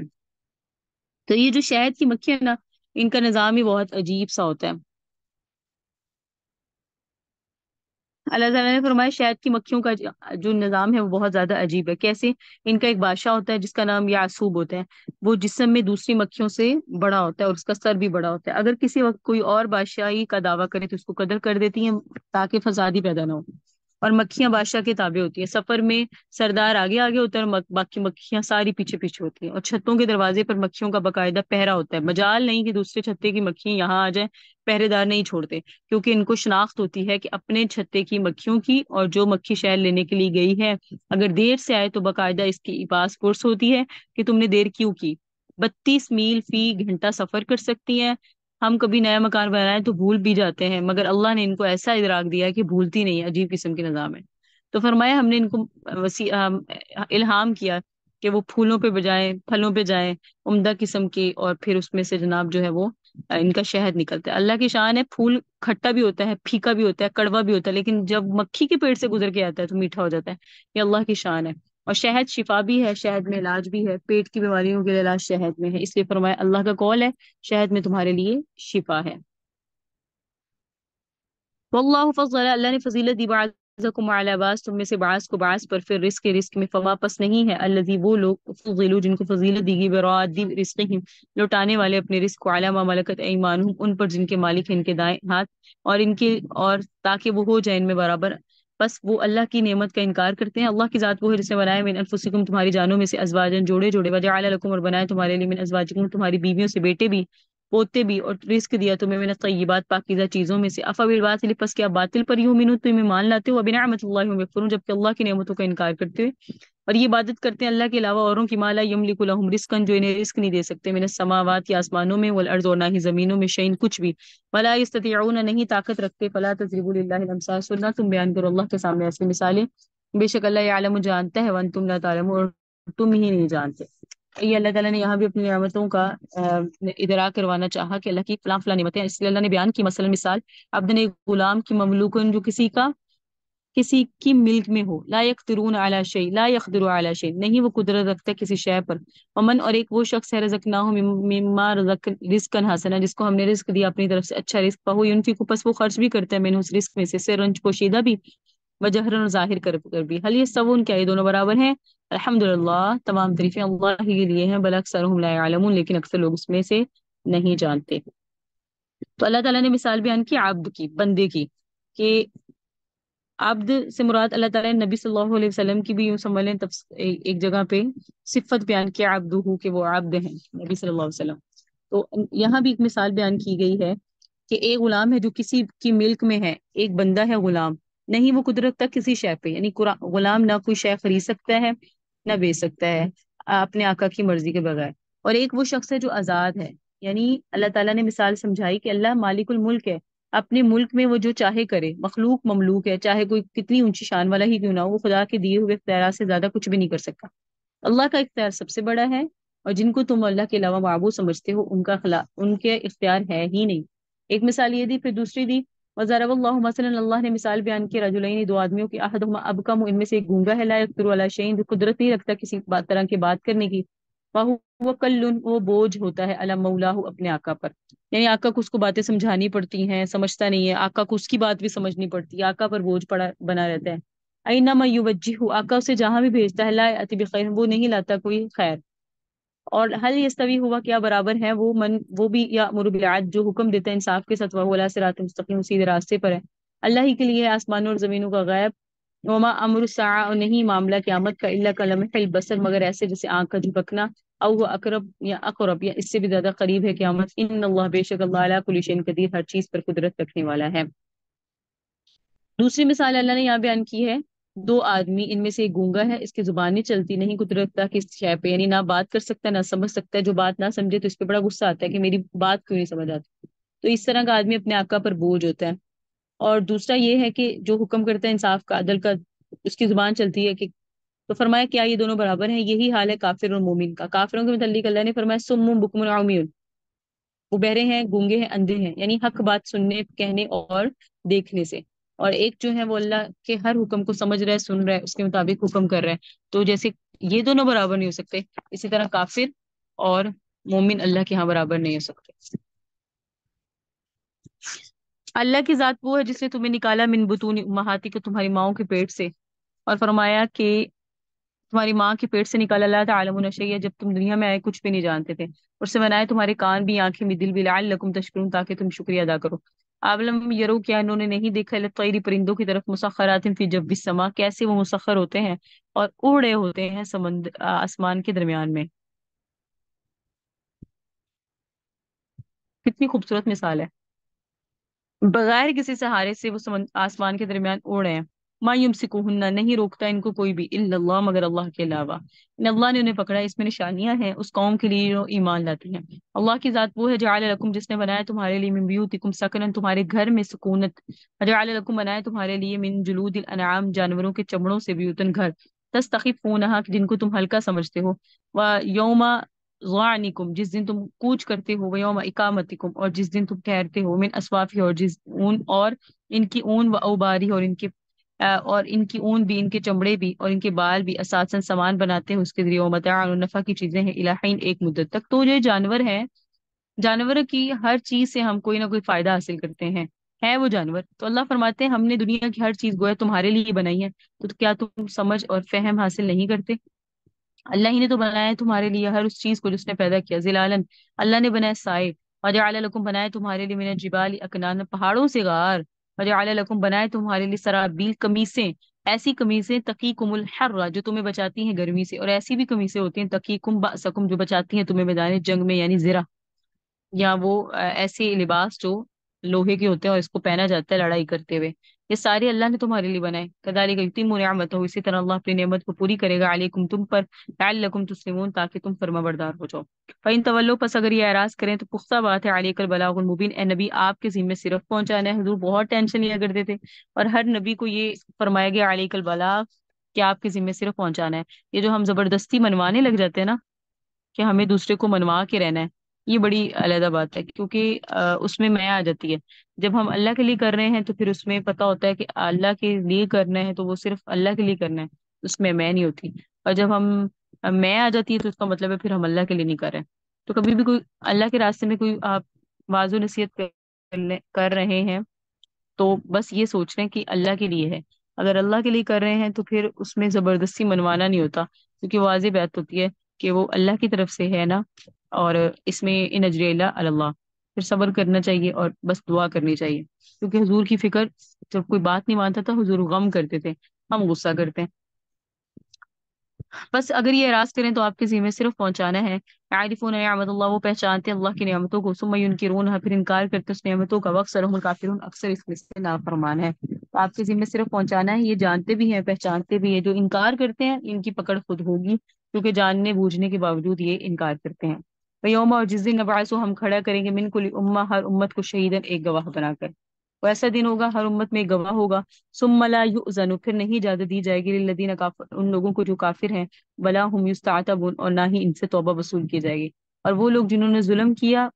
تو یہ جو شہد کی مکھی ہے نا، ان کا نظام ہی بہت عجیب سا ہوتا ہے۔ اللہ تعالیٰ نے فرمایا شہد کی مکھیوں کا جو نظام ہے وہ بہت زیادہ عجیب ہے، کیسے؟ ان کا ایک بادشاہ ہوتا ہے جس کا نام یعصوب ہوتا ہے، وہ جسم میں دوسری مکھیوں سے بڑا ہوتا ہے اور اس کا سر بھی بڑا ہوتا ہے، اگر کسی وقت کوئی اور بادشاہی کا دعویٰ کرے تو اس کو قتل کر دیتی ہیں تاکہ فساد ہی پیدا نہ ہو، اور مکھیاں بادشاہ کے تابع ہوتی ہیں، سفر میں سردار آگے آگے ہوتا ہے اور باقی مکھیاں ساری پیچھے پیچھے ہوتی ہیں، اور چھتوں کے دروازے پر مکھیوں کا باقاعدہ پہرا ہوتا ہے، مجال نہیں کہ دوسرے چھتے کی مکھیاں یہاں آ جائیں، پہرے دار نہیں چھوڑتے، کیونکہ ان کو شناخت ہوتی ہے کہ اپنے چھتے کی مکھیوں کی، اور جو مکھی شہد لینے کے لیے گئی ہے اگر دیر سے آئے تو باقاعدہ اس کی پاس پرس ہوتی ہے کہ تم نے دیر کیوں کی، 32 میل فی گھنٹہ سفر کر سکتی ہیں، ہم کبھی نیا مکان بنائیں تو بھول بھی جاتے ہیں مگر اللہ نے ان کو ایسا ادراک دیا ہے کہ بھولتی نہیں ہے، عجیب قسم کے نظام ہے۔ تو فرمایا ہم نے ان کو الہام کیا کہ وہ پھولوں پہ بجائیں پھلوں پہ جائیں عمدہ قسم کے، اور پھر اس میں سے جناب جو ہے وہ ان کا شہد نکلتا ہے۔ اللہ کی شان ہے، پھول کھٹا بھی ہوتا ہے، پھیکا بھی ہوتا ہے، کڑوا بھی ہوتا ہے، لیکن جب مکھی کے پیٹ سے گزر کے آتا ہے تو میٹھا ہو جاتا ہے، یہ اللہ کی شان ہے۔ اور شہد شفا بھی ہے، شہد میں علاج بھی ہے، پیٹ کی بیماریوں کے لیے علاج شہد میں ہے، اس لیے فرمایا اللہ کا قول ہے شہد میں تمہارے لیے شفا ہے۔ واللہ فضل اللہ نے فضیلت دی بعضکم علی بعض تم میں سے بعض کو بعض پر، پھر رزق میں فما پس نہیں ہے الذی وہ لوگ فضلوا جن کو فضیلت دی گئی براد رزقہم لوٹانے والے اپنے رزق کو، علی ما ملکت ایمانہم ان پر جن کے مالک ہیں ان کے دائیں ہاتھ، اور ان کے اور تاکہ وہ ہو جائے ان میں برابر، بس وہ اللہ کی نعمت کا انکار کرتے ہیں۔ اللہ کی ذات وہ ہے جس نے بنایا من انفسکم تمہاری جانوں میں سے ازواجن جوڑے جوڑے، وجعل لکم اور بنائے تمہارے لیے من ازواجکم تمہاری بیویوں سے بیٹے بھی پوتے بھی، اور رزق دیا تمہیں من الطیبات پاکیزہ چیزوں میں سے، افبالباطل پس کیا باطل پر یؤمنون تم ایمان لاتے ہو، وبنعمت اللہ هم یکفرون جبکہ اللہ کی نعمتوں کا انکار کرتے ہوئے، اور یہ عبادت کرتے ہیں اللہ کے علاوہ اوروں کی، ما لا یملک لهم رزقا جو انہیں رزق نہیں دے سکتے، من السماوات یا آسمانوں میں، والارض اور نہ ہی زمینوں میں، شیئن کچھ بھی، ولا یستطيعون نہیں طاقت رکھتے، فلا تضربوا للہ الامثال سننا تم بیان کرو اللہ کے سامنے ایسی مثالیں، بے شک اللہ یعلم جانتا ہے، وانتم لا تعلمون اور تم ہی نہیں جانتے۔ یہ اللہ تعالیٰ نے یہاں بھی اپنی نعمتوں کا ادراک کروانا چاہا کہ اللہ کی فلاں فلاں نعمتیں ہیں، اس لیے اللہ نے بیان کی، مثلا مثال عبدن ایک غلام کی، مملوکن جو کسی کی ملک میں ہو، لا یقدرون علی شیء لا یقدر علی شیء نہیں وہ قدرت رکھتا کسی شے پر، ومن اور ایک وہ شخص ہے رزقناہ مما رزقا حسنا جس کو ہم نے رزق دیا اپنی طرف سے اچھا رزق، فہو ينفق پس وہ خرچ بھی کرتا ہے میں اس رزق میں سے سرن پوشیدہ بھی، وجہرن اور ظاہر کر بھی، حل یستوون کیا یہ دونوں برابر ہیں؟ الحمدللہ تمام تعریفیں اللہ ہی کے لیے ہیں، بل اکثرهم لا يعلمون لیکن اکثر لوگ اس میں سے نہیں جانتے۔ تو اللہ تعالیٰ نے مثال بیان کی عبد کی، بندے کی، کہ عبد سے مراد اللہ تعالیٰ نے نبی صلی اللہ علیہ وسلم کی بھی یوں سمجھ لیں ایک جگہ پہ صفت بیان کی عبدہ کہ وہ عبد ہیں نبی صلی اللہ علیہ وسلم، تو یہاں بھی ایک مثال بیان کی گئی ہے کہ ایک غلام ہے جو کسی کی ملک میں ہے، ایک بندہ ہے غلام، نہیں وہ قدرت تک کسی شے پہ، یعنی غلام نہ کوئی شے خرید سکتا ہے نہ بیچ سکتا ہے اپنے آقا کی مرضی کے بغیر، اور ایک وہ شخص ہے جو آزاد ہے، یعنی اللہ تعالیٰ نے مثال سمجھائی کہ اللہ مالک الملک ہے، اپنے ملک میں وہ جو چاہے کرے، مخلوق مملوک ہے، چاہے کوئی کتنی اونچی شان والا ہی کیوں نہ ہو، وہ خدا کے دیے ہوئے اختیارات سے زیادہ کچھ بھی نہیں کر سکتا، اللہ کا اختیار سب سے بڑا ہے، اور جن کو تم اللہ کے علاوہ معبود سمجھتے ہو ان کے اختیار ہے ہی نہیں۔ ایک مثال یہ دی، پھر دوسری دی، وضرب اللہ مثلا اللہ نے مثال بیان کی رجلین دو آدمیوں کی، احدہما ابکم ان میں سے ایک گونگا ہے، لا یقدر علی شیء جو قدرت نہیں رکھتا کسی طرح کی بات کرنے کی، وہ کلن وہ بوجھ ہوتا ہے علی مولاہ اپنے آقا پر، یعنی آقا کو اس کو باتیں سمجھانی پڑتی ہیں، سمجھتا نہیں ہے، آقا کو اس کی بات بھی سمجھنی پڑتی ہے، آقا پر بوجھ پڑا بنا رہتا ہے، اینما یوجہہ آقا اسے جہاں بھی بھیجتا ہے لا یأتی بخیر وہ نہیں لاتا کوئی خیر، اور حل یستوی ہوا کیا برابر ہے وہ بھی یامر بالعدل جو حکم دیتا ہے انصاف کے ساتھ، وہ علی صراط مستقیم سیدھے راستے پر ہے۔ اللہ ہی کے لیے آسمانوں اور زمینوں کا غیب، وما امر الساعہ اور نہیں معاملہ قیامت کا الا کلمح البصر مگر ایسے جیسے آنکھ کا جھپکنا، او وہ اقرب یا اقرب یا اس سے بھی زیادہ قریب ہے قیامت۔ ان اللہ بے شک اللہ علی کل شیء قدیر ہر چیز پر قدرت رکھنے والا ہے۔ دوسری مثال اللہ نے یہاں بیان کی ہے، دو آدمی، ان میں سے ایک گونگا ہے، اس کی زبان نہیں چلتی، نہیں قدرت رکھتا کس شے پہ، یعنی نہ بات کر سکتا نہ سمجھ سکتا ہے، جو بات نہ سمجھے تو اس پہ بڑا غصہ آتا ہے کہ میری بات کیوں نہیں سمجھ آتی، تو اس طرح کا آدمی اپنے آقا پر بوجھ ہوتا ہے۔ اور دوسرا یہ ہے کہ جو حکم کرتا ہے انصاف کا عدل کا، اس کی زبان چلتی ہے کہ، تو فرمایا کیا یہ دونوں برابر ہیں؟ یہی حال ہے کافر اور مومن کا۔ کافروں کے متعلق اللہ نے فرمایا سم بکم عمی، وہ بہرے ہیں، گونگے ہیں، اندھے ہیں، یعنی حق بات سننے، کہنے اور دیکھنے سے۔ اور ایک جو ہے وہ اللہ کے ہر حکم کو سمجھ رہا ہے، سن رہا ہے، اس کے مطابق حکم کر رہا ہے۔ تو جیسے یہ دونوں برابر نہیں ہو سکتے، اسی طرح کافر اور مومن اللہ کے ہاں برابر نہیں ہو سکتے۔ اللہ کی ذات وہ ہے جس نے تمہیں نکالا من بطون امہاتی کو، تمہاری ماؤں کے پیٹ سے، اور فرمایا کہ تمہاری ماں کے پیٹ سے نکالا، اللہ تعلمون شیئا جب تم دنیا میں آئے کچھ بھی نہیں جانتے تھے، اور سے بنائے تمہارے کان بھی، آنکھیں بھی، دل بھی، لعلکم تشکرون تاکہ تم شکریہ ادا کرو۔ اولم یرو کیا انہوں نے نہیں دیکھا للطیر پرندوں کی طرف، مسخرات فی جو السماء کیسے وہ مسخر ہوتے ہیں اور اڑے ہوتے ہیں سمندر آسمان کے درمیان میں۔ کتنی خوبصورت مثال ہے، بغیر کسی سہارے سے وہ آسمان کے درمیان اڑ رہے ہیں۔ ما یمسکوہن نہیں روکتا ان کو کوئی بھی، الا اللہ مگر اللہ کے علاوہ، ان اللہ نے انہیں پکڑا، اس میں نشانیاں ہیں اس قوم کے لیے جو ایمان لاتی ہیں۔ اللہ کی ذات وہ ہے جعل لکم جس نے بنایا تمہارے لیے من بیوتکم سکنن تمہارے گھر میں سکونت، جعل لکم بنایا تمہارے لیے من جلود الانعام جانوروں کے چمڑوں سے بیوتن گھر، تستخفونہا جن کو تم ہلکا سمجھتے ہو، و یوم ظعنکم جس دن تم کوچ کرتے ہو، ویوم اقامتکم اور جس دن تم ٹھہرتے ہو، من اسوافی اور جس اون اور ان کی اون، و اوباری اور ان کے اور ان کی اون بھی، ان کے چمڑے بھی اور ان کے بال بھی، اساساً سامان بناتے ہیں اس کے ذریعے، و متاع اور نفع کی چیزیں ہیں، الہین ایک مدت تک۔ تو یہ جانور ہیں، جانور کی ہر چیز سے ہم کوئی نہ کوئی فائدہ حاصل کرتے ہیں، ہے وہ جانور، تو اللہ فرماتے ہیں ہم نے دنیا کی ہر چیز گویا تمہارے لیے بنائی ہے، تو کیا تم سمجھ اور فہم حاصل نہیں کرتے؟ اللہ ہی نے تو بنایا ہے تمہارے لیے ہر اس چیز کو جس نے پیدا کیا، ظلالن اللہ نے بنایا سائے، وجعل لکم بنایا تمہارے لیے من الجبال اکنان پہاڑوں سے غار، وجعل لکم بنایا تمہارے لیے سرابیل قمیصیں، ایسی قمیصیں تقیکم الحر جو تمہیں بچاتی ہیں گرمی سے، اور ایسی بھی قمیصیں ہوتی ہیں تقیکم بأسکم جو بچاتی ہیں تمہیں میدان جنگ میں، یعنی زرہ، یا وہ ایسے لباس جو لوہے کے ہوتے ہیں اور اس کو پہنا جاتا ہے لڑائی کرتے ہوئے، یہ سارے اللہ نے تمہارے لیے بنائے۔ کذالک یتم نعمتہ اسی طرح اللہ اپنی نعمت کو پوری کرے گا علیکم تم پر، لعلکم تسلمون تاکہ تم فرما بردار ہو جاؤ۔ فإن تولوا پس اگر یہ اعراض کریں تو پختہ بات ہے، علیک البلاغ المبین اے نبی آپ کے ذمہ صرف پہنچانا ہے۔ حضور بہت ٹینشن لیا کرتے تھے، اور ہر نبی کو یہ فرمایا گیا علیک البلاغ کہ آپ کے ذمہ صرف پہنچانا ہے۔ یہ جو ہم زبردستی منوانے لگ جاتے ہیں نا کہ ہمیں دوسرے کو منوا کے رہنا ہے، یہ بڑی علیحدہ بات ہے، کیونکہ اس میں آ جاتی ہے۔ جب ہم اللہ کے لیے کر رہے ہیں تو پھر اس میں پتہ ہوتا ہے کہ اللہ کے لیے کرنا ہے تو وہ صرف اللہ کے لیے کرنا ہے، اس میں نہیں ہوتی، اور جب ہم میں آ جاتی ہے تو اس کا مطلب ہے پھر ہم اللہ کے لیے نہیں کر رہے ہیں۔ تو کبھی بھی کوئی اللہ کے راستے میں کوئی آپ واعظ و نصیحت کر رہے ہیں تو بس یہ سوچ رہے ہیں کہ اللہ کے لیے ہے، اگر اللہ کے لیے کر رہے ہیں تو پھر اس میں زبردستی منوانا نہیں ہوتا، کیونکہ واضح بات ہوتی ہے کہ وہ اللہ کی طرف سے ہے نا، اور اس میں ان اجر اللہ اللہ، پھر صبر کرنا چاہیے اور بس دعا کرنی چاہیے، کیونکہ حضور کی فکر جب کوئی بات نہیں مانتا تھا حضور غم کرتے تھے، ہم غصہ کرتے ہیں۔ بس اگر یہ اعراض کریں تو آپ کے ذمہ صرف پہنچانا ہے۔ عارفون نعمت اللہ وہ پہچانتے ہیں اللہ کی نعمتوں کو، ثم ینکرونها پھر انکار کرتے اس نعمتوں کا، واکثرهم الکافرون اکثر اس میں سے نافرمان ہے۔ تو آپ کے ذمہ صرف پہنچانا ہے، یہ جانتے بھی ہیں پہچانتے بھی ہیں، جو انکار کرتے ہیں ان کی پکڑ خود ہوگی، کیونکہ جاننے بوجھنے کے باوجود یہ انکار کرتے ہیں۔ ویوم اور جس دن نبعث ہم کھڑا کریں گے من کل امہ ہر امت کو شہیدن ایک گواہ بنا کر، وہ ایسا دن ہوگا ہر امت میں ایک گواہ ہوگا، ثم لا یؤذن پھر نہیں اجازت دی جائے گی للذین کافر ان لوگوں کو جو کافر ہیں، ولا هم یستعتبون اور نہ ہی ان سے توبہ وصول کی جائے گی، اور وہ لوگ جنہوں نے ظلم کیا،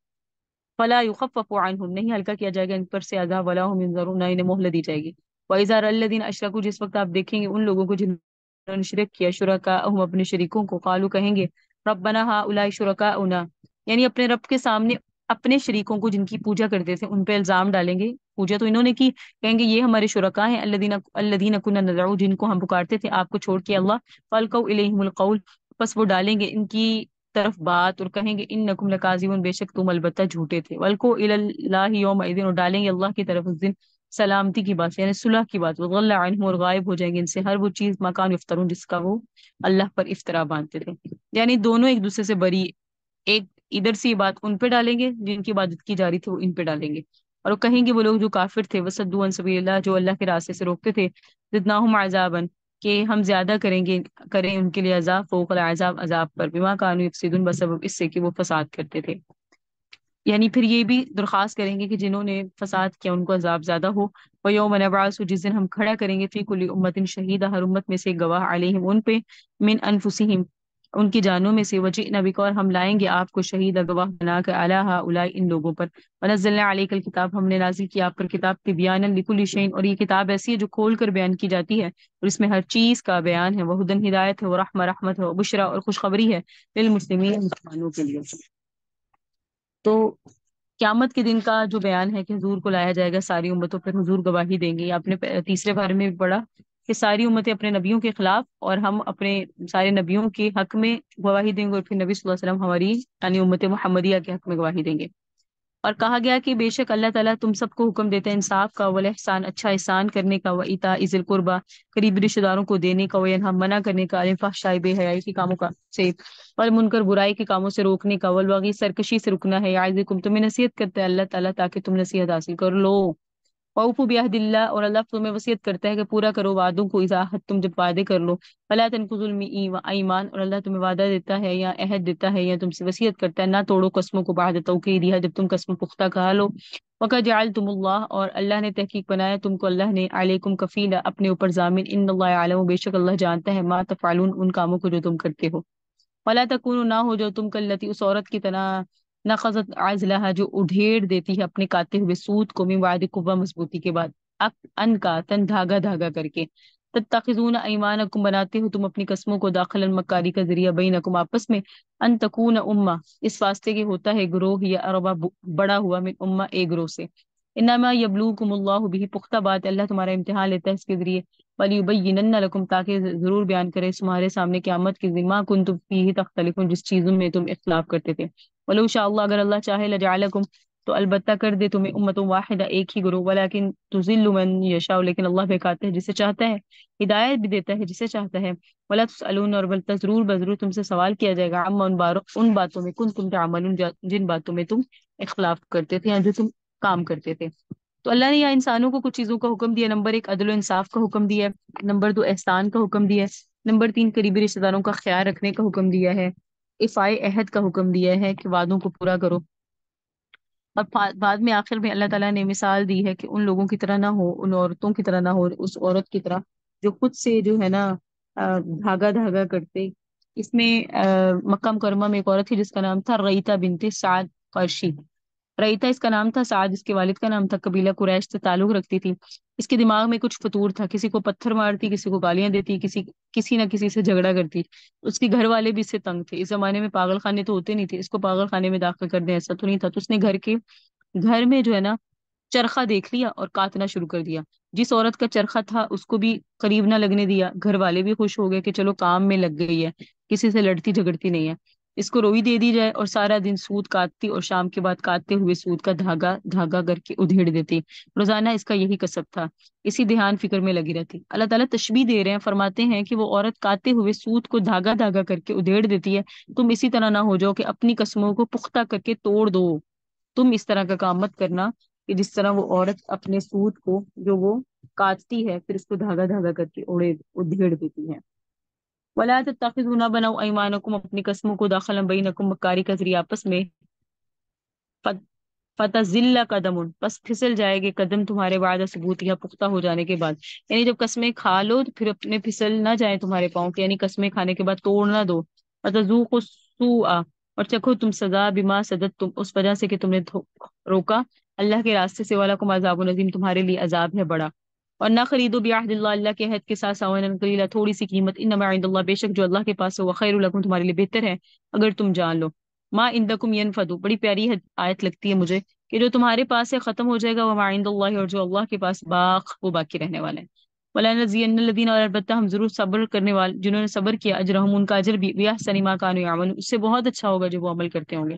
فلا یخفف عنہم نہیں ہلکا کیا جائے گا ان پر سے عذاب، ولا هم ینظرون نہ انہیں مہلت دی جائے گی۔ وَإِذَا رَأَى الَّذِينَ أَشْرَكُوا جس وقت آپ دیکھیں گے ان لوگوں کو جنہوں نے شرک کیا، شرکاءہم اپنے شریکوں کو، قالوا کہیں گے ربنا هؤلاء شرکاؤنا یعنی اپنے رب کے سامنے اپنے شریکوں کو جن کی پوجا کرتے تھے ان پہ الزام ڈالیں گے، پوجا تو انہوں نے کی، کہیں گے یہ ہمارے شرکاء ہیں، الذین کنا ندعو جن کو ہم پکارتے تھے آپ کو چھوڑ کے اللہ، فالقوا الیہم القول پس وہ ڈالیں گے ان کی طرف بات اور کہیں گے انکم لکاذبون، بے شک تم البتہ جھوٹے تھے، والکو الی اللہ یومئذ، اور ڈالیں گے اللہ کی طرف اس دن سلامتی کی بات یعنی صلح کی بات، وضل عنہم، اور غائب ہو جائیں گے ان سے ہر وہ چیز مکان یفترون جس کا وہ اللہ پر افطرا باندھتے تھے، یعنی دونوں ایک دوسرے سے بری، ایک ادھر سے یہ بات ان پہ ڈالیں گے جن کی عبادت کی جا رہی تھی وہ ان پہ ڈالیں گے، اور وہ کہیں گے وہ لوگ جو کافر تھے وصدوا عن سبیل اللہ، جو اللہ کے راستے سے روکتے تھے، زدناہم عذابا، کہ ہم زیادہ کریں ان کے لیے عذاب، فوق العذاب، عذاب پر، بما کانوا یفسدون، بسبب اس سے کہ وہ فساد کرتے تھے، یعنی پھر یہ بھی درخواست کریں گے کہ جنہوں نے فساد کیا ان کو عذاب زیادہ ہو، وَيَوْمَ نَبْعَثُ، جس دن ہم کھڑا کریں گے فی کل امت شہیدہ، ہر امت میں سے ایک گواہ، علیہم ان پہ، من انفسہم ان کی جانوں میں سے، وجئنا بک، اور ہم لائیں گے آپ کو شہید گواہ بنا کر، علی ہؤلاء ان لوگوں پر، ونزلنا علیک الکتاب، ہم نے نازل کیا آپ پر کتاب، تبیانا لکل شیء، اور یہ کتاب ایسی ہے جو کھول کر بیان کی جاتی ہے اور اس میں ہر چیز کا بیان ہے، وہدن ہدایت ہے، ورحمہ رحمت ہے، وبشرا اور خوشخبری ہے، للمسلمین مسلمانوں کے لیے۔ تو قیامت کے دن کا جو بیان ہے کہ حضور کو لایا جائے گا ساری امتوں پر، حضور گواہی دیں گے، آپ نے تیسرے بارے میں بھی پڑھا کہ ساری امتیں اپنے نبیوں کے خلاف اور ہم اپنے سارے نبیوں کے حق میں گواہی دیں گے، اور پھر نبی صلی اللہ علیہ وسلم ہماری یعنی امت محمدیہ کے حق میں گواہی دیں گے، اور کہا گیا کہ بے شک اللہ تعالیٰ تم سب کو حکم دیتے ہیں انصاف کا، والاحسان اچھا احسان کرنے کا، وایتاء ذی القربی قریبی رشتہ داروں کو دینے کا، وینہا منع کرنے کا، عن الفحشاء بے حیائی کے کاموں کا سے، والمنکر برائی کے کاموں سے روکنے کا، والبغی سرکشی سے رکنا ہے، یعظکم تمہیں نصیحت کرتا ہے اللہ تعالیٰ تاکہ تم نصیحت حاصل کر لو، وَأَوْفُوا بِعَهْدِ اللَّهِ، اور اللہ تمہیں وصیت کرتا ہے کہ پورا کرو وعدوں کو، اذا عاہدتم جب وعدے کر لو، فلا تنقضوا الایمان، اور اللہ تمہیں وعدہ دیتا ہے یا عہد دیتا ہے یا تم سے وصیت کرتا ہے نہ توڑو قسموں کو، بعد توکیدها جب تم قسم پختہ کہا لو، وَقَدْ جَعَلْتُمُ اللَّهَ، اور اللہ نے تحقیق بنایا تم کو اللہ نے، علیکم کفیلا اپنے اوپر ضامن، ان اللہ یعلم، بے شک اللہ جانتا ہے، ما تفعلون ان کاموں کو جو تم کرتے ہو، ولا تکونوا نہ ہو جو تم کلتی اس عورت کی طرح، نقضت عزلها جو ادھیڑ دیتی ہے اپنے کاتے ہوئے سوت کو، من بعد قوہ مضبوطی کے بعد، ان کا تن دھاگا دھاگا کر کے، تتخذون ایمانکم بناتے ہو تم اپنی قسموں کو، داخلا مکاری کا ذریعہ، بینکم آپس میں، ان تکون امہ اس واسطے کہ ہوتا ہے گروہ یا اربا بڑا ہوا، من امہ ایک گروہ سے، انما یبلوکم اللہ بھی پختہ بات ہے اللہ تمہارا امتحان لیتا ہے اس کے ذریعے، وَلِيُبَيِّنَنَّ لَكُمْ تاکہ ضرور بیان کرے تمہارے سامنے قیامت کی ذمہ کنتم فیہ تختلفون جس چیزوں میں تم اختلاف کرتے تھے، وَلَوْ شَاءَ اللَّهُ اگر اللہ چاہے لَجَعَلَكُمْ تو البتہ کر دے تمہیں امت واحدہ ایک ہی گروہ، ولیکن تضل من یشاء لیکن اللہ بہکاتا ہے جسے چاہتا ہے، ہدایت بھی دیتا ہے جسے چاہتا ہے، ولا تسألون اور بل ضرور بضرور تم سے سوال کیا جائے گا، عما ان باتوں میں کنتم تعملون جن باتوں میں تم اختلاف کرتے تھے یا جو تم کام کرتے تھے۔ تو اللہ نے یہاں انسانوں کو کچھ چیزوں کا حکم دیا، نمبر ایک عدل و انصاف کا حکم دیا ہے، نمبر دو احسان کا حکم دیا ہے، نمبر تین قریبی رشتہ داروں کا خیال رکھنے کا حکم دیا ہے، افائے عہد کا حکم دیا ہے کہ وعدوں کو پورا کرو، اور بعد میں آخر میں اللہ تعالیٰ نے مثال دی ہے کہ ان لوگوں کی طرح نہ ہو، ان عورتوں کی طرح نہ ہو، اس عورت کی طرح جو خود سے جو ہے نا دھاگا دھاگا کرتے، اس میں مکہ مکرمہ میں ایک عورت تھی جس کا نام تھا ریتا بنت سعد قرشی، ریتا اس کا نام تھا، سعد اس کے والد کا نام تھا، قبیلہ قریش سے تعلق رکھتی تھی، اس کے دماغ میں کچھ فطور تھا، کسی کو پتھر مارتی، کسی کو گالیاں دیتی، کسی نہ کسی سے جھگڑا کرتی، اس کے گھر والے بھی اس سے تنگ تھے، اس زمانے میں پاگل خانے تو ہوتے نہیں تھے، اس کو پاگل خانے میں داخل کر دیں ایسا تو نہیں تھا، تو اس نے گھر میں جو ہے نا چرخہ دیکھ لیا اور کاٹنا شروع کر دیا، جس عورت کا چرخہ تھا اس کو بھی قریب نہ لگنے دیا، گھر والے بھی خوش ہو گئے کہ چلو کام میں لگ گئی ہے، کسی سے لڑتی جھگڑتی نہیں ہے، اس کو روئی دے دی جائے، اور سارا دن سوت کاٹتی اور شام کے بعد کاٹتے ہوئے سوت کا دھاگا دھاگا کر کے ادھیڑ دیتی، روزانہ اس کا یہی کسب تھا، اسی دھیان فکر میں لگی رہتی، اللہ تعالیٰ تشبیہ دے رہے ہیں، فرماتے ہیں کہ وہ عورت کاٹتے ہوئے سوت کو دھاگا دھاگا کر کے ادھیڑ دیتی ہے، تم اسی طرح نہ ہو جاؤ کہ اپنی قسموں کو پختہ کر کے توڑ دو، تم اس طرح کا کام مت کرنا کہ جس طرح وہ عورت اپنے سوت کو جو وہ کاٹتی ہے پھر اس کو دھاگا دھاگا کر کے ادھیڑ دیتی ہے، ولا تتخذوا نہ بناؤ ایمانکم اپنی قسموں کو، داخلا بینکم مکاری کا ذریعہ آپس میں، فتزل قدم بس پھسل جائے گے قدم تمہارے بعد ثبوت یا پختہ ہو جانے کے بعد، یعنی جب قسمیں کھا لو تو پھر اپنے پھسل نہ جائیں تمہارے پاؤں کے، یعنی قسمیں کھانے کے بعد توڑ نہ دو، فتذوقوا السوء اور چکھو تم سزا، بما صددتم اس وجہ سے کہ تم نے روکا اللہ کے راستے سے، ولکم عذاب عظیم تمہارے لیے عذاب ہے بڑا، اور نہ خریدو بعہد اللہ اللہ کے عہد کے ساتھ ثمنا قلیلا تھوڑی سی قیمت، انما عند اللہ بے شک جو اللہ کے پاس ہے وہ خیر لکم تمہارے لیے بہتر ہے اگر تم جان لو، ما عندکم ینفد بڑی پیاری آیت لگتی ہے مجھے کہ جو تمہارے پاس ہے ختم ہو جائے گا، وما عند اللہ اور جو اللہ کے پاس باق وہ باقی رہنے والا ہے، وَلَنَجْزِيَنَّ الَّذِينَ، اور البتہ ہم ضرور صبر کرنے والے جنہوں نے صبر کیا، اجرہم ان کا اجر بھی بِأَحْسَنِ مَا كَانُوا يَعْمَلُونَ، اس سے بہت اچھا ہوگا جو وہ عمل کرتے ہوں گے،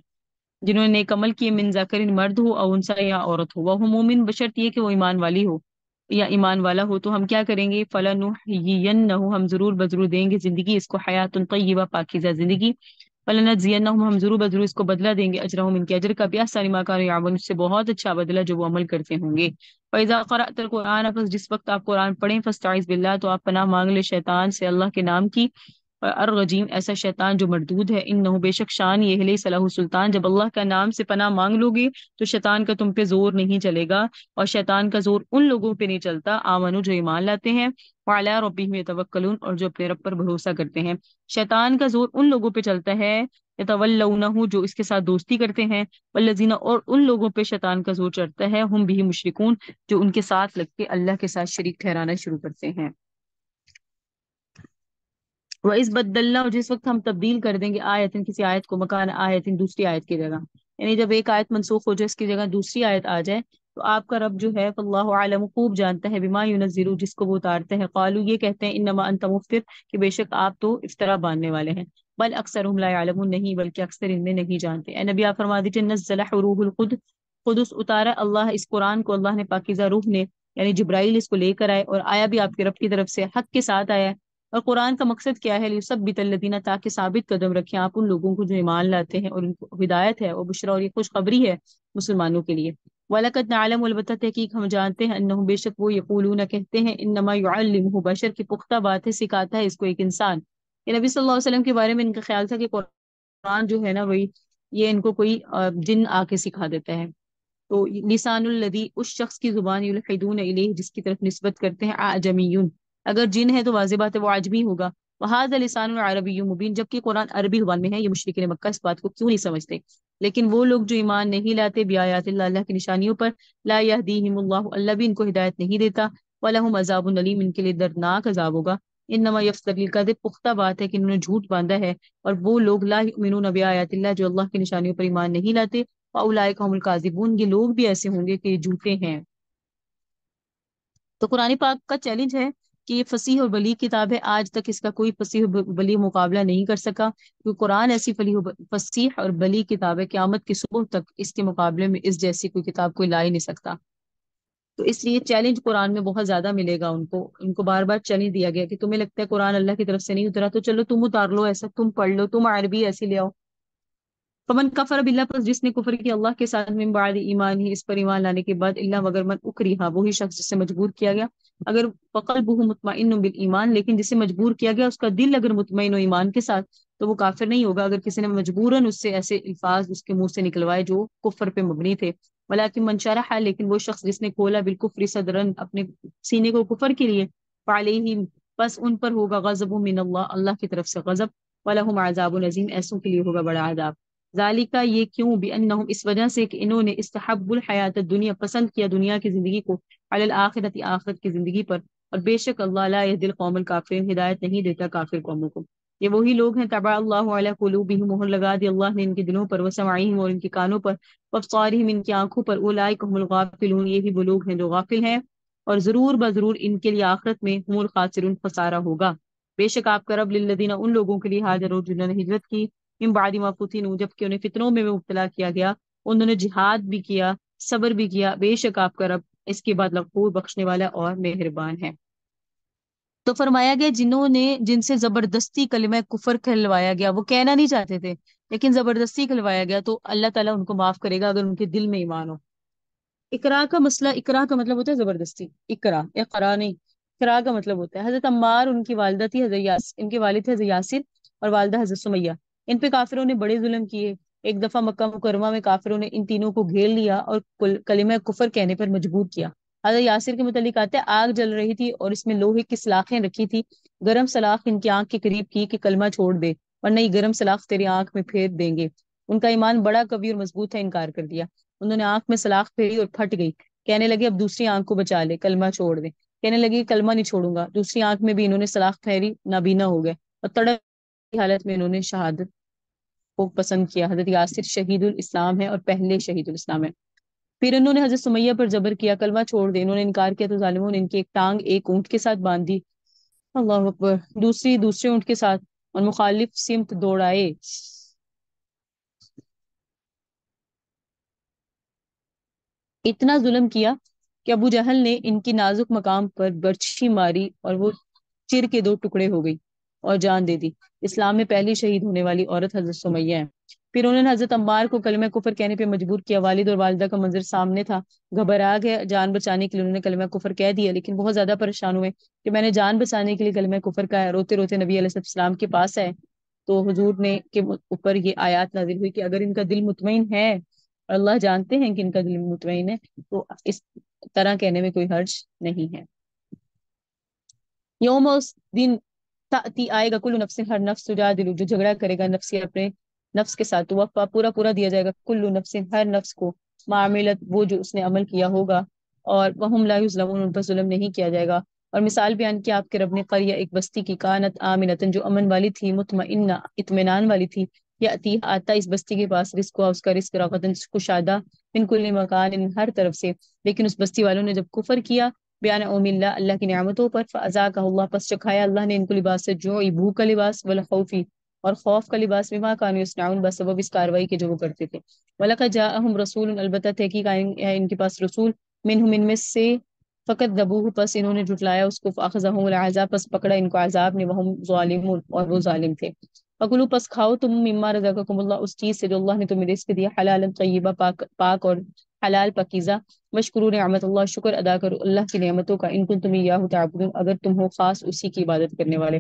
جنہوں نے نیک عمل کیے، من ذکر مرد ہو او انثی یا عورت ہو، وہ مومن بشرط یہ کہ وہ ایمان والی ہو یا ایمان والا ہو، تو ہم کیا کریں گے، فَلَنُحْيِيَنَّهُ، ہم ضرور بضرور دیں گے زندگی اس کو، حیات طیبہ پاکیزہ زندگی، فَلَنَجْزِيَنَّهُم، ہم ضرور بضرور اس کو بدلہ دیں گے، اجرہم ان کے اجر کا، بِأَحْسَنِ مَا كَانُوا يَعْمَلُونَ، اس سے بہت اچھا بدلہ جو وہ عمل کرتے ہوں گے۔ فَإِذَا قَرَأْتَ الْقُرْآنَ، پس جس وقت آپ قرآن پڑھیں، فَاسْتَعِذْ بِاللَّہ، تو آپ پناہ مانگ لے شیطان سے، اللہ کے نام کی، الرجیم، ایسا شیطان جو مردود ہے، انہ بے شک شان یہ ہے، صلاح سلطان، جب اللہ کا نام سے پناہ مانگ لو گے تو شیطان کا تم پہ زور نہیں چلے گا، اور شیطان کا زور ان لوگوں پہ نہیں چلتا، آمنو جو ایمان لاتے ہیں، وعلی ربہم یتوکلون، اور جو اپنے رب پر بھروسہ کرتے ہیں۔ شیطان کا زور ان لوگوں پہ چلتا ہے، یتولونہ، جو اس کے ساتھ دوستی کرتے ہیں، والذین، اور ان لوگوں پہ شیطان کا زور چڑھتا ہے، ہم بھی مشرکون، جو ان کے ساتھ لگ کے اللہ کے ساتھ شریک ٹھہرانا شروع کرتے ہیں۔ وَإِذْ بَدَّلْنَا، اور جس وقت ہم تبدیل کر دیں گے آیتن، کسی آیت کو، مکان آیتن، دوسری آیت کی جگہ، یعنی جب ایک آیت منسوخ ہو جائے اس کی جگہ دوسری آیت آ جائے، تو آپ کا رب جو ہے فاللہ عالم، خوب جانتا ہے، بما ينزل، جس کو وہ اتارتے ہیں، قالو، یہ کہتے ہیں، انما انت مفتر، کہ بے شک آپ تو افطرا باندھنے والے ہیں، بل اکثرهم لا يعلمون، نہیں بلکہ اکثر ان میں نہیں جانتے۔ اے نبی آپ فرما دیجیے، نزل روح قدس اتارا اللہ اس قرآن کو، اللہ نے پاکیزہ روح نے، یعنی جبرائیل اس کو لے کر آئے، اور آیا بھی آپ کے رب کی طرف سے، حق کے ساتھ آیا ہے۔ اور قرآن کا مقصد کیا ہے، لیثبت الذین، تاکہ ثابت قدم رکھیں آپ ان لوگوں کو جو ایمان لاتے ہیں، اور ان کو ہدایت ہے، اور بشرا، اور یہ خوشخبری ہے مسلمانوں کے لیے۔ وَلَقَدْ نَعْلَمُ، البتہ تحقیق ہم جانتے ہیں، انہم بے شک وہ، یقولون کہتے ہیں، انما يعلمہ بشر، کی پختہ بات ہے، سکھاتا ہے اس کو ایک انسان۔ یہ نبی صلی اللہ علیہ وسلم کے بارے میں ان کا خیال تھا کہ قرآن جو ہے نا، وہی یہ ان کو کوئی جن آ کے سکھا دیتا ہے۔ تو لسان الذی، اس شخص کی زبان، یلحدون الیہ، جس کی طرف نسبت کرتے ہیں، اعجمیون، اگر جن ہے تو واضح بات ہے وہ عجمی ہوگا، وہذا لسان عربی مبین، جبکہ قرآن عربی زبان میں ہے، یہ مشرکین مکہ اس بات کو کیوں نہیں سمجھتے؟ لیکن وہ لوگ جو ایمان نہیں لاتے بیایات اللہ، اللہ کی نشانیوں پر، لا یہدیہم اللہ، اللہ بھی ان کو ہدایت نہیں دیتا، ولہم عذاب علیم، ان کے لیے دردناک عذاب ہوگا۔ انما یفتر الکذب، پختہ بات ہے کہ انہوں نے جھوٹ باندھا ہے، اور وہ لوگ لا یؤمنون بیایات اللہ، جو اللہ کی نشانیوں پر ایمان نہیں لاتے، واولئک هم الکاذبون، یہ لوگ بھی ایسے ہوں گے کہ یہ جھوٹے ہیں۔ تو قرآن پاک کا چیلنج ہے کہ یہ فصیح اور بلیغ کتاب ہے، آج تک اس کا کوئی فصیح اور بلیغ مقابلہ نہیں کر سکا، کیونکہ قرآن ایسی فصیح اور بلیغ کتاب ہے، قیامت کی صبح تک اس کے مقابلے میں اس جیسی کوئی کتاب کوئی لا ہی نہیں سکتا۔ تو اس لیے چیلنج قرآن میں بہت زیادہ ملے گا ان کو بار بار چیلنج دیا گیا کہ تمہیں لگتا ہے قرآن اللہ کی طرف سے نہیں اترا، تو چلو تم اتار لو، ایسا تم پڑھ لو، تم عربی ایسی لے آؤ۔ فمن کفر باللہ، پس جس نے کفر کیا اللہ کے ساتھ، من بعد ایمان ہی، اس پر ایمان لانے کے بعد، اللہ مگر من اکریہا، وہی شخص جسے مجبور کیا گیا، اگر فقلبہ مطمئن بالایمان، لیکن جسے مجبور کیا گیا اس کا دل اگر مطمئن و ایمان کے ساتھ، تو وہ کافر نہیں ہوگا، اگر کسی نے مجبوراً اس سے ایسے الفاظ اس کے منہ سے نکلوائے جو کفر پہ مبنی تھے۔ ولکن من شرح، لیکن وہ شخص جس نے کھولا بالکفر صدرن، اپنے سینے کو کفر کے لیے، فعلیہم، پس ان پر ہوگا غضب من اللہ، اللہ کی طرف سے غضب، ولہم عذاب عظیم، ایسوں کے لیے ہوگا بڑا عذاب۔ ذالکہ، یہ کیوں، بانہم، اس وجہ سے کہ انہوں نے استحب الحیات الدنیا، پسند کیا دنیا کی زندگی کو، علی الآخرت، آخرت کی زندگی پر، اور بے شک اللہ لا یہدی القوم الکافرین، ہدایت نہیں دیتا کافر قوموں کو۔ یہ وہی لوگ ہیں، طبع اللہ علی قلوبہم، مہر لگا دی اللہ نے ان کے دلوں پر، وسمعہم، اور ان کی کانوں پر، وابصارہم، ان کی آنکھوں پر، اولئک هم الغافلون، یہی وہ لوگ ہیں جو غافل ہیں، اور ضرور بضرور ان کے لیے آخرت میں هم الخاسرون، خسارہ ہوگا۔ بے شک آپ کا رب للذین، ان لوگوں کے لیے ہاجروا، جنہوں نے ہجرت کی، من بعد ما فتنوا، جب کہ انہیں فتنوں میں مبتلا کیا گیا، انہوں نے جہاد بھی کیا، صبر بھی کیا، بے شک آپ کا رب اس کے بعد غفور، بخشنے والا اور مہربان ہے۔ تو فرمایا گیا جنہوں نے، جن سے زبردستی کلمہ کفر کھلوایا گیا، وہ کہنا نہیں چاہتے تھے لیکن زبردستی کھلوایا گیا، تو اللہ تعالیٰ ان کو معاف کرے گا اگر ان کے دل میں ایمان ہو۔ اقرا کا مسئلہ، اقرا کا مطلب ہوتا ہے زبردستی، اقرا نہیں، اقرا کا مطلب ہوتا ہے، حضرت عمار ان کی والدہ تھی، ان کے والد تھے حضرت یاسر، اور والدہ حضرت سمیہ، ان پہ کافروں نے بڑے ظلم کیے۔ ایک دفعہ مکہ مکرمہ میں کافروں نے ان تینوں کو گھیر لیا اور کلمہ کفر کہنے پر مجبور کیا۔ حضرت یاسر کے متعلق آتا ہے، آگ جل رہی تھی اور اس میں لوہے کی سلاخیں رکھی تھی، گرم سلاخ ان کی آنکھ کے قریب کی کہ کلمہ چھوڑ دے، ورنہ یہ گرم سلاخ تیری آنکھ میں پھیر دیں گے۔ ان کا ایمان بڑا قوی اور مضبوط ہے، انکار کر دیا۔ انہوں نے آنکھ میں سلاخ پھیری اور پھٹ گئی، کہنے لگے اب دوسری آنکھ کو بچا لے، کلمہ چھوڑ دے، کہنے لگے کلمہ نہیں چھوڑوں گا، دوسری آنکھ میں بھی انہوں نے سلاخ پھیری، نابینا ہو گئے، اور تڑپ کی حالت میں انہوں نے شہادت کو پسند کیا۔ حضرت یاسر شہید الاسلام ہے اور پہلے شہید الاسلام ہے۔ پھر انہوں نے حضرت سمیہ پر جبر کیا کلمہ چھوڑ دے، انہوں نے انکار کیا تو ظالموں نے ان کی ایک ٹانگ ایک اونٹ کے ساتھ باندھ دی، اللہ اکبر، دوسری دوسرے اونٹ کے ساتھ، اور مخالف سمت دوڑائے۔ اتنا ظلم کیا کہ ابو جہل نے ان کی نازک مقام پر برچھی ماری اور وہ چر کے دو ٹکڑے ہو گئی اور جان دے دی۔ اسلام میں پہلی شہید ہونے والی عورت حضرت سمیہ ہے۔ پھر انہوں نے حضرت عمار کو کلمہ کفر کہنے پہ مجبور کیا، والد اور والدہ کا منظر سامنے تھا، گھبرا گیا، جان بچانے کے لیے انہوں نے کلمہ کفر کہہ دیا، لیکن بہت زیادہ پریشان ہوئے کہ میں نے جان بچانے کے لیے کلمہ کفر کہا ہے، روتے روتے نبی علیہ السلام کے پاس آئے تو حضور نے کے اوپر یہ آیات نازل ہوئی کہ اگر ان کا دل مطمئن ہے، اور اللہ جانتے ہیں کہ ان کا دل مطمئن ہے، تو اس طرح کہنے میں کوئی حرج نہیں ہے۔ یوم، اس دن، تأتی آئے گا، کل نفس، ہر نفس، تجادل، جو جھگڑا کرے گا نفس کے اپنے نفس کے ساتھ، وفا، پورا پورا دیا جائے گا، کل نفس، ہر نفس کو، معاملت، وہ جو اس نے عمل کیا ہوگا، اور وہم لا یظلمون، ان پر ظلم نہیں کیا جائے گا۔ اور مثال بیان کیا آپ کے رب نے، قریہ، ایک بستی کی، کانت آمنتن، جو امن والی تھی، مطمئنہ، اطمینان والی تھی، یاتی، آتا اس بستی کے پاس، رزق ہوا، اس کا رزق، رغدن، کشادہ، من کل مکان، ہر طرف سے، لیکن اس بستی والوں نے جب کفر کیا، بیان اوم اللہ، اللہ کی نعمتوں پر، فازاقہ اللہ، پس چکھایا اللہ نے ان کو لباس سے جو، بھوک کا لباس، والخوفی، اور خوف کا لباس، بما کانوا یصنعون، بسبب اس کاروائی کے جو وہ کرتے تھے۔ وَلَقَدْ جَاءَهُمْ رَسُولٌ، البتہ تحقیق ہے ان کے پاس رسول، منہم، ان میں سے، فَكَذَّبُوهُ، پس انہوں نے جھٹلایا اس کو، فَأَخَذَهُمُ الْعَذَابُ، پس پکڑا ان کو عذاب نے، وہم ظالمون، اور وہ ظالم تھے۔ فَكُلُوا، پس کھاؤ تم، مما رزقکم اللہ، اس چیز سے جو اللہ نے تمہیں رزق دیا، حلالا طیبہ، پاک پاک اور حلال پاکیزہ، واشکروا نعمت اللہ، شکر ادا کرو اللہ کی نعمتوں کا، ان کنتم ایاہ تعبدون، اگر تم ہو خاص اسی کی عبادت کرنے والے۔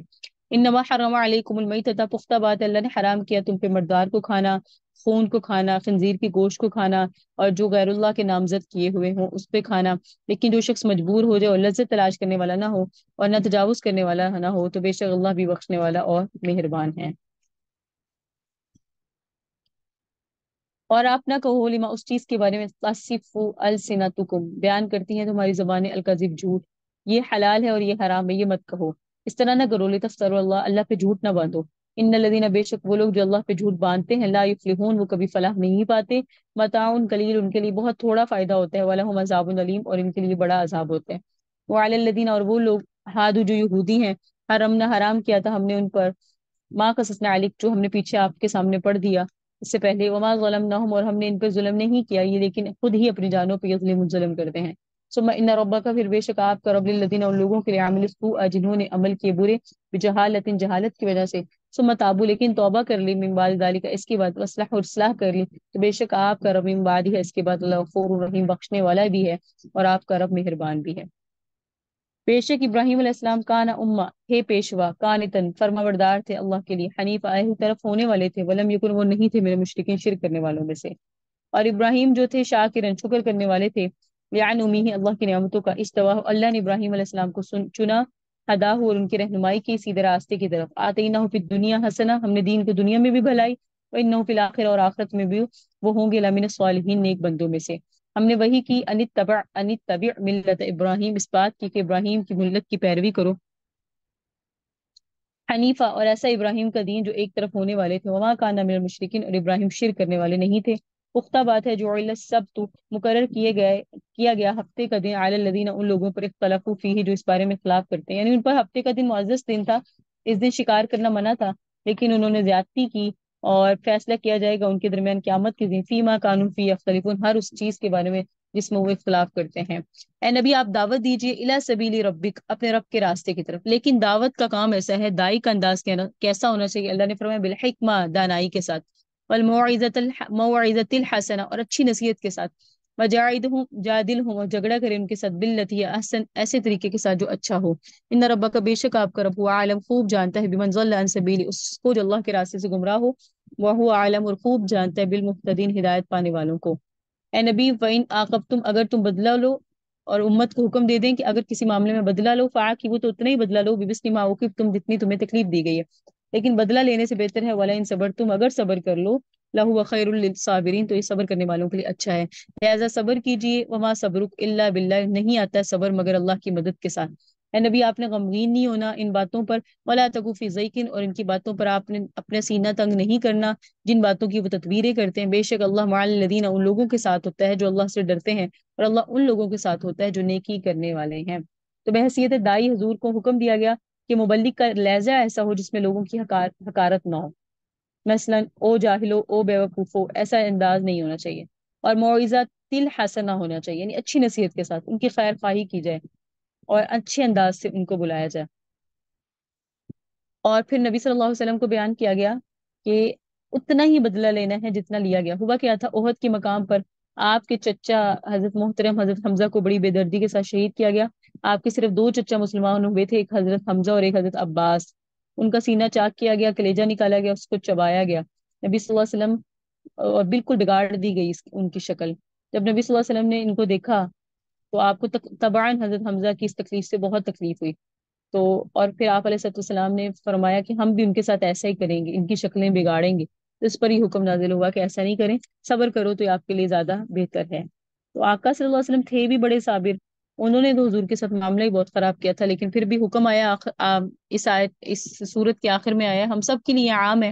انما حرم علیکم المیتۃ، پختہ بات ہے اللہ نے حرام کیا تم پہ مردار کو کھانا، خون کو کھانا، خنزیر کی گوشت کو کھانا، اور جو غیر اللہ کے نامزد کیے ہوئے ہوں اس پہ کھانا، لیکن جو شخص مجبور ہو جائے اور لذت تلاش کرنے والا نہ ہو اور نہ تجاوز کرنے والا نہ ہو تو بے شک اللہ بھی بخشنے والا اور مہربان ہے۔ اور آپ نہ کہو لما، اس چیز کے بارے میں، تصف السنتکم، بیان کرتی ہیں تمہاری زبانیں، الکذب، جھوٹ، یہ حلال ہے اور یہ حرام ہے، یہ مت کہو، اس طرح نہ کرو، لتفتروا اللہ، اللہ پہ جھوٹ نہ باندھو، ان الذین، بے شک وہ لوگ جو اللہ پہ جھوٹ باندھتے ہیں، لا یفلحون، وہ کبھی فلاح نہیں پاتے، متاع قلیل، ان کے لیے بہت تھوڑا فائدہ ہوتا ہے، ولہم عذاب علیم، اور ان کے لیے بڑا عذاب ہوتا ہے۔ وعلی الذین، اور وہ لوگ، ہادو، جو یہودی ہیں، حرمنا، حرام کیا تھا ہم نے ان پر، ماں قصصنا علیک، جو ہم نے پیچھے آپ کے سامنے پڑھ دیا اس سے پہلے، وما ظلمناہم، اور ہم نے ان پر ظلم نہیں کیا، یہ لیکن خود ہی اپنی جانوں پہ یظلمون، ظلم کرتے ہیں۔ ثم ان ربک، پھر بے شک آپ کا رب، للذین، ان لوگوں کے لیے، عامل السوء، جنہوں نے عمل کیے برے، بجہالت، جہالت کی وجہ سے، ثم تابوا، لیکن توبہ کر لی، من بعد ذلک، اس کے بعد، واصلحوا، اصلاح کر لی، تو بے شک آپ کا رب، من بعد ہے، اس کے بعد، اللہ غفور الرحیم، بخشنے والا بھی ہے اور آپ کا رب مہربان بھی ہے۔ بے شک ابراہیم علیہ السلام کا نا امہ، ہے پیشوا، کانتن، فرما بردار تھے اللہ کے لیے، حنیف، آئے ہی طرف ہونے والے تھے، ولم یکن، وہ نہیں تھے، میرے مشرکین، شرک کرنے والوں میں سے۔ اور ابراہیم جو تھے، شاکرن، شکر کرنے والے تھے، لعنمی، اللہ کی نعمتوں کا، استوا، اللہ نے ابراہیم علیہ السلام کو چنا، ہدا، اور ان کی رہنمائی کی سیدھے راستے کی طرف، آتینہ فی الدنیا حسنہ، ہم نے دین کو دنیا میں بھی بھلائی، وانہ فی الاخرہ، اور آخرت میں بھی وہ ہوں گے، لمن الصالحین، نیک بندوں میں سے۔ ہم نے وہی کی، انتبع ملت ابراہیم، اس بات کی کہ ابراہیم کی ملت کی پیروی کرو، حنیفہ، اور ایسا ابراہیم کا دین جو ایک طرف ہونے والے تھے، وما کان من المشرکین، اور ابراہیم شرک کرنے والے نہیں تھے۔ پختہ بات ہے، جو السبت، مقرر کیا گیا ہفتے کا دن، علی الذین، ان لوگوں پر، اختلافوا فیہ، جو اس بارے میں اختلاف کرتے ہیں، یعنی ان پر ہفتے کا دن معزز دن تھا، اس دن شکار کرنا منع تھا، لیکن انہوں نے زیادتی کی، اور فیصلہ کیا جائے گا ان کے درمیان قیامت کے دن، فیما کانوا فیہ یختلفون، ہر اس چیز کے بارے میں جس میں وہ اختلاف کرتے ہیں۔ اے نبی، آپ دعوت دیجئے، الی سبیل ربک، اپنے رب کے راستے کی طرف، لیکن دعوت کا کام ایسا ہے، دائی کا انداز کیسا ہونا چاہیے، اللہ نے فرمایا، بالحکمہ، دانائی کے ساتھ، موعظۃ الحسنہ، اور اچھی نصیحت کے ساتھ، جادلہم، اور جھگڑا کرے ان کے ساتھ، باللتی ہی احسن، ایسے طریقے کے ساتھ جو اچھا ہو، ان ربک، بے شک آپ کا رب، هو عالم، خوب جانتا ہے، بمن ضل عن سبیلی، اس کو جو اللہ کے راستے سے گمراہ ہو، وهو عالم، اور خوب جانتا ہے، بالمہتدین، ہدایت پانے والوں کو۔ اے نبی، وَإِنْ عَاقَبْتُمْ، اگر تم بدلہ لو، اور امت کو حکم دے دیں کہ اگر کسی معاملے میں بدلہ لو، فعاقبوا، تو اتنا ہی بدلہ لو، بمثل ما عوقبتم، جتنی تمہیں تکلیف دی گئی ہے، لیکن بدلہ لینے سے بہتر ہے، وَلَئِن صَبَرْتُمْ، اگر صبر کر لو، لَهُوَ خَيْرٌ لِلصَّابِرِينَ، تو یہ صبر کرنے والوں کے لیے اچھا ہے، لہذا صبر کیجئے، وَمَا صَبْرُكَ إِلَّا بِاللَّهِ، نہیں آتا ہے صبر مگر اللہ کی مدد کے ساتھ، اے نبی آپ نے غمگین نہیں ہونا ان باتوں پر، ولا تکو فی ضیق، اور ان کی باتوں پر آپ نے اپنے سینہ تنگ نہیں کرنا جن باتوں کی وہ تدبیریں کرتے ہیں، بے شک اللہ مع الذین، ان لوگوں کے ساتھ ہوتا ہے جو اللہ سے ڈرتے ہیں، اور اللہ ان لوگوں کے ساتھ ہوتا ہے جو نیکی کرنے والے ہیں۔ تو بحیثیت دائی حضور کو حکم دیا گیا کہ مبلغ کا لہجہ ایسا ہو جس میں لوگوں کی حقارت نہ ہو، مثلا او جاہلو، او بیوقوفو، ایسا انداز نہیں ہونا چاہیے، اور موعظہ تل حسنہ ہونا چاہیے، یعنی اچھی نصیحت کے ساتھ ان کی خیر خواہی کی جائے اور اچھے انداز سے ان کو بلایا جائے۔ اور پھر نبی صلی اللہ علیہ وسلم کو بیان کیا گیا کہ اتنا ہی بدلہ لینا ہے جتنا لیا گیا۔ ہوا کیا تھا، احد کے مقام پر آپ کے چچا حضرت محترم حضرت حمزہ کو بڑی بے دردی کے ساتھ شہید کیا گیا۔ آپ کے صرف دو چچا مسلمان ہوئے تھے، ایک حضرت حمزہ اور ایک حضرت عباس۔ ان کا سینہ چاک کیا گیا، کلیجہ نکالا گیا، اس کو چبایا گیا۔ نبی صلی اللہ علیہ وسلم اور بالکل بگاڑ دی گئی ان کی شکل۔ جب نبی صلی اللہ علیہ وسلم نے ان کو دیکھا تو آپ کو تبعاً حضرت حمزہ کی اس تکلیف سے بہت تکلیف ہوئی۔ تو اور پھر آپ علیہ السلام نے فرمایا کہ ہم بھی ان کے ساتھ ایسا ہی کریں گے، ان کی شکلیں بگاڑیں گے۔ تو اس پر ہی حکم نازل ہوا کہ ایسا نہیں کریں، صبر کرو تو یہ آپ کے لیے زیادہ بہتر ہے۔ تو آقا صلی اللہ علیہ وسلم تھے بھی بڑے صابر، انہوں نے تو حضور کے ساتھ معاملہ ہی بہت خراب کیا تھا، لیکن پھر بھی حکم آیا اس آیت اس صورت کے آخر میں آیا، ہم سب کے لیے عام ہے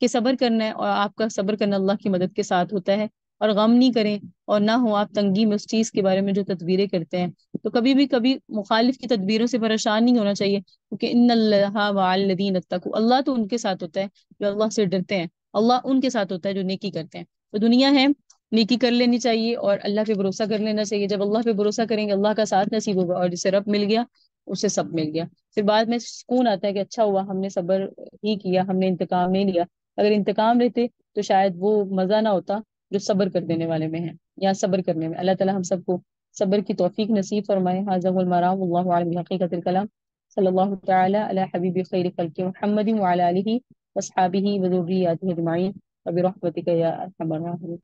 کہ صبر کرنا ہے، اور آپ کا صبر کرنا اللہ کی مدد کے ساتھ ہوتا ہے، اور غم نہیں کریں اور نہ ہو آپ تنگی میں اس چیز کے بارے میں جو تدبیریں کرتے ہیں۔ تو کبھی مخالف کی تدبیروں سے پریشان نہیں ہونا چاہیے، کیونکہ ان اللہ مع الذین اتقوا، اللہ تو ان کے ساتھ ہوتا ہے جو اللہ سے ڈرتے ہیں، اللہ ان کے ساتھ ہوتا ہے جو نیکی کرتے ہیں۔ تو دنیا ہے، نیکی کر لینی چاہیے اور اللہ پہ بھروسہ کر لینا چاہیے۔ جب اللہ پہ بھروسہ کریں گے اللہ کا ساتھ نصیب ہوگا، اور جسے رب مل گیا اسے سب مل گیا۔ پھر بعد میں سکون آتا ہے کہ اچھا ہوا ہم نے صبر ہی کیا، ہم نے انتقام نہیں لیا۔ اگر انتقام لیتے تو شاید وہ مزہ نہ ہوتا جو صبر کر دینے والے میں ہے، یا صبر کرنے میں۔ اللہ تعالی ہم سب کو صبر کی توفیق نصیب فرمائے۔ ھذا هو المرام، واللہ اعلم بحقیقت الکلام، صلی اللہ تعالی علی حبیب خیر خلق محمد وعلی آلہ وصحابہ وذریاتہ اجمعین، وبرحمتک یا ارحم الراحمین۔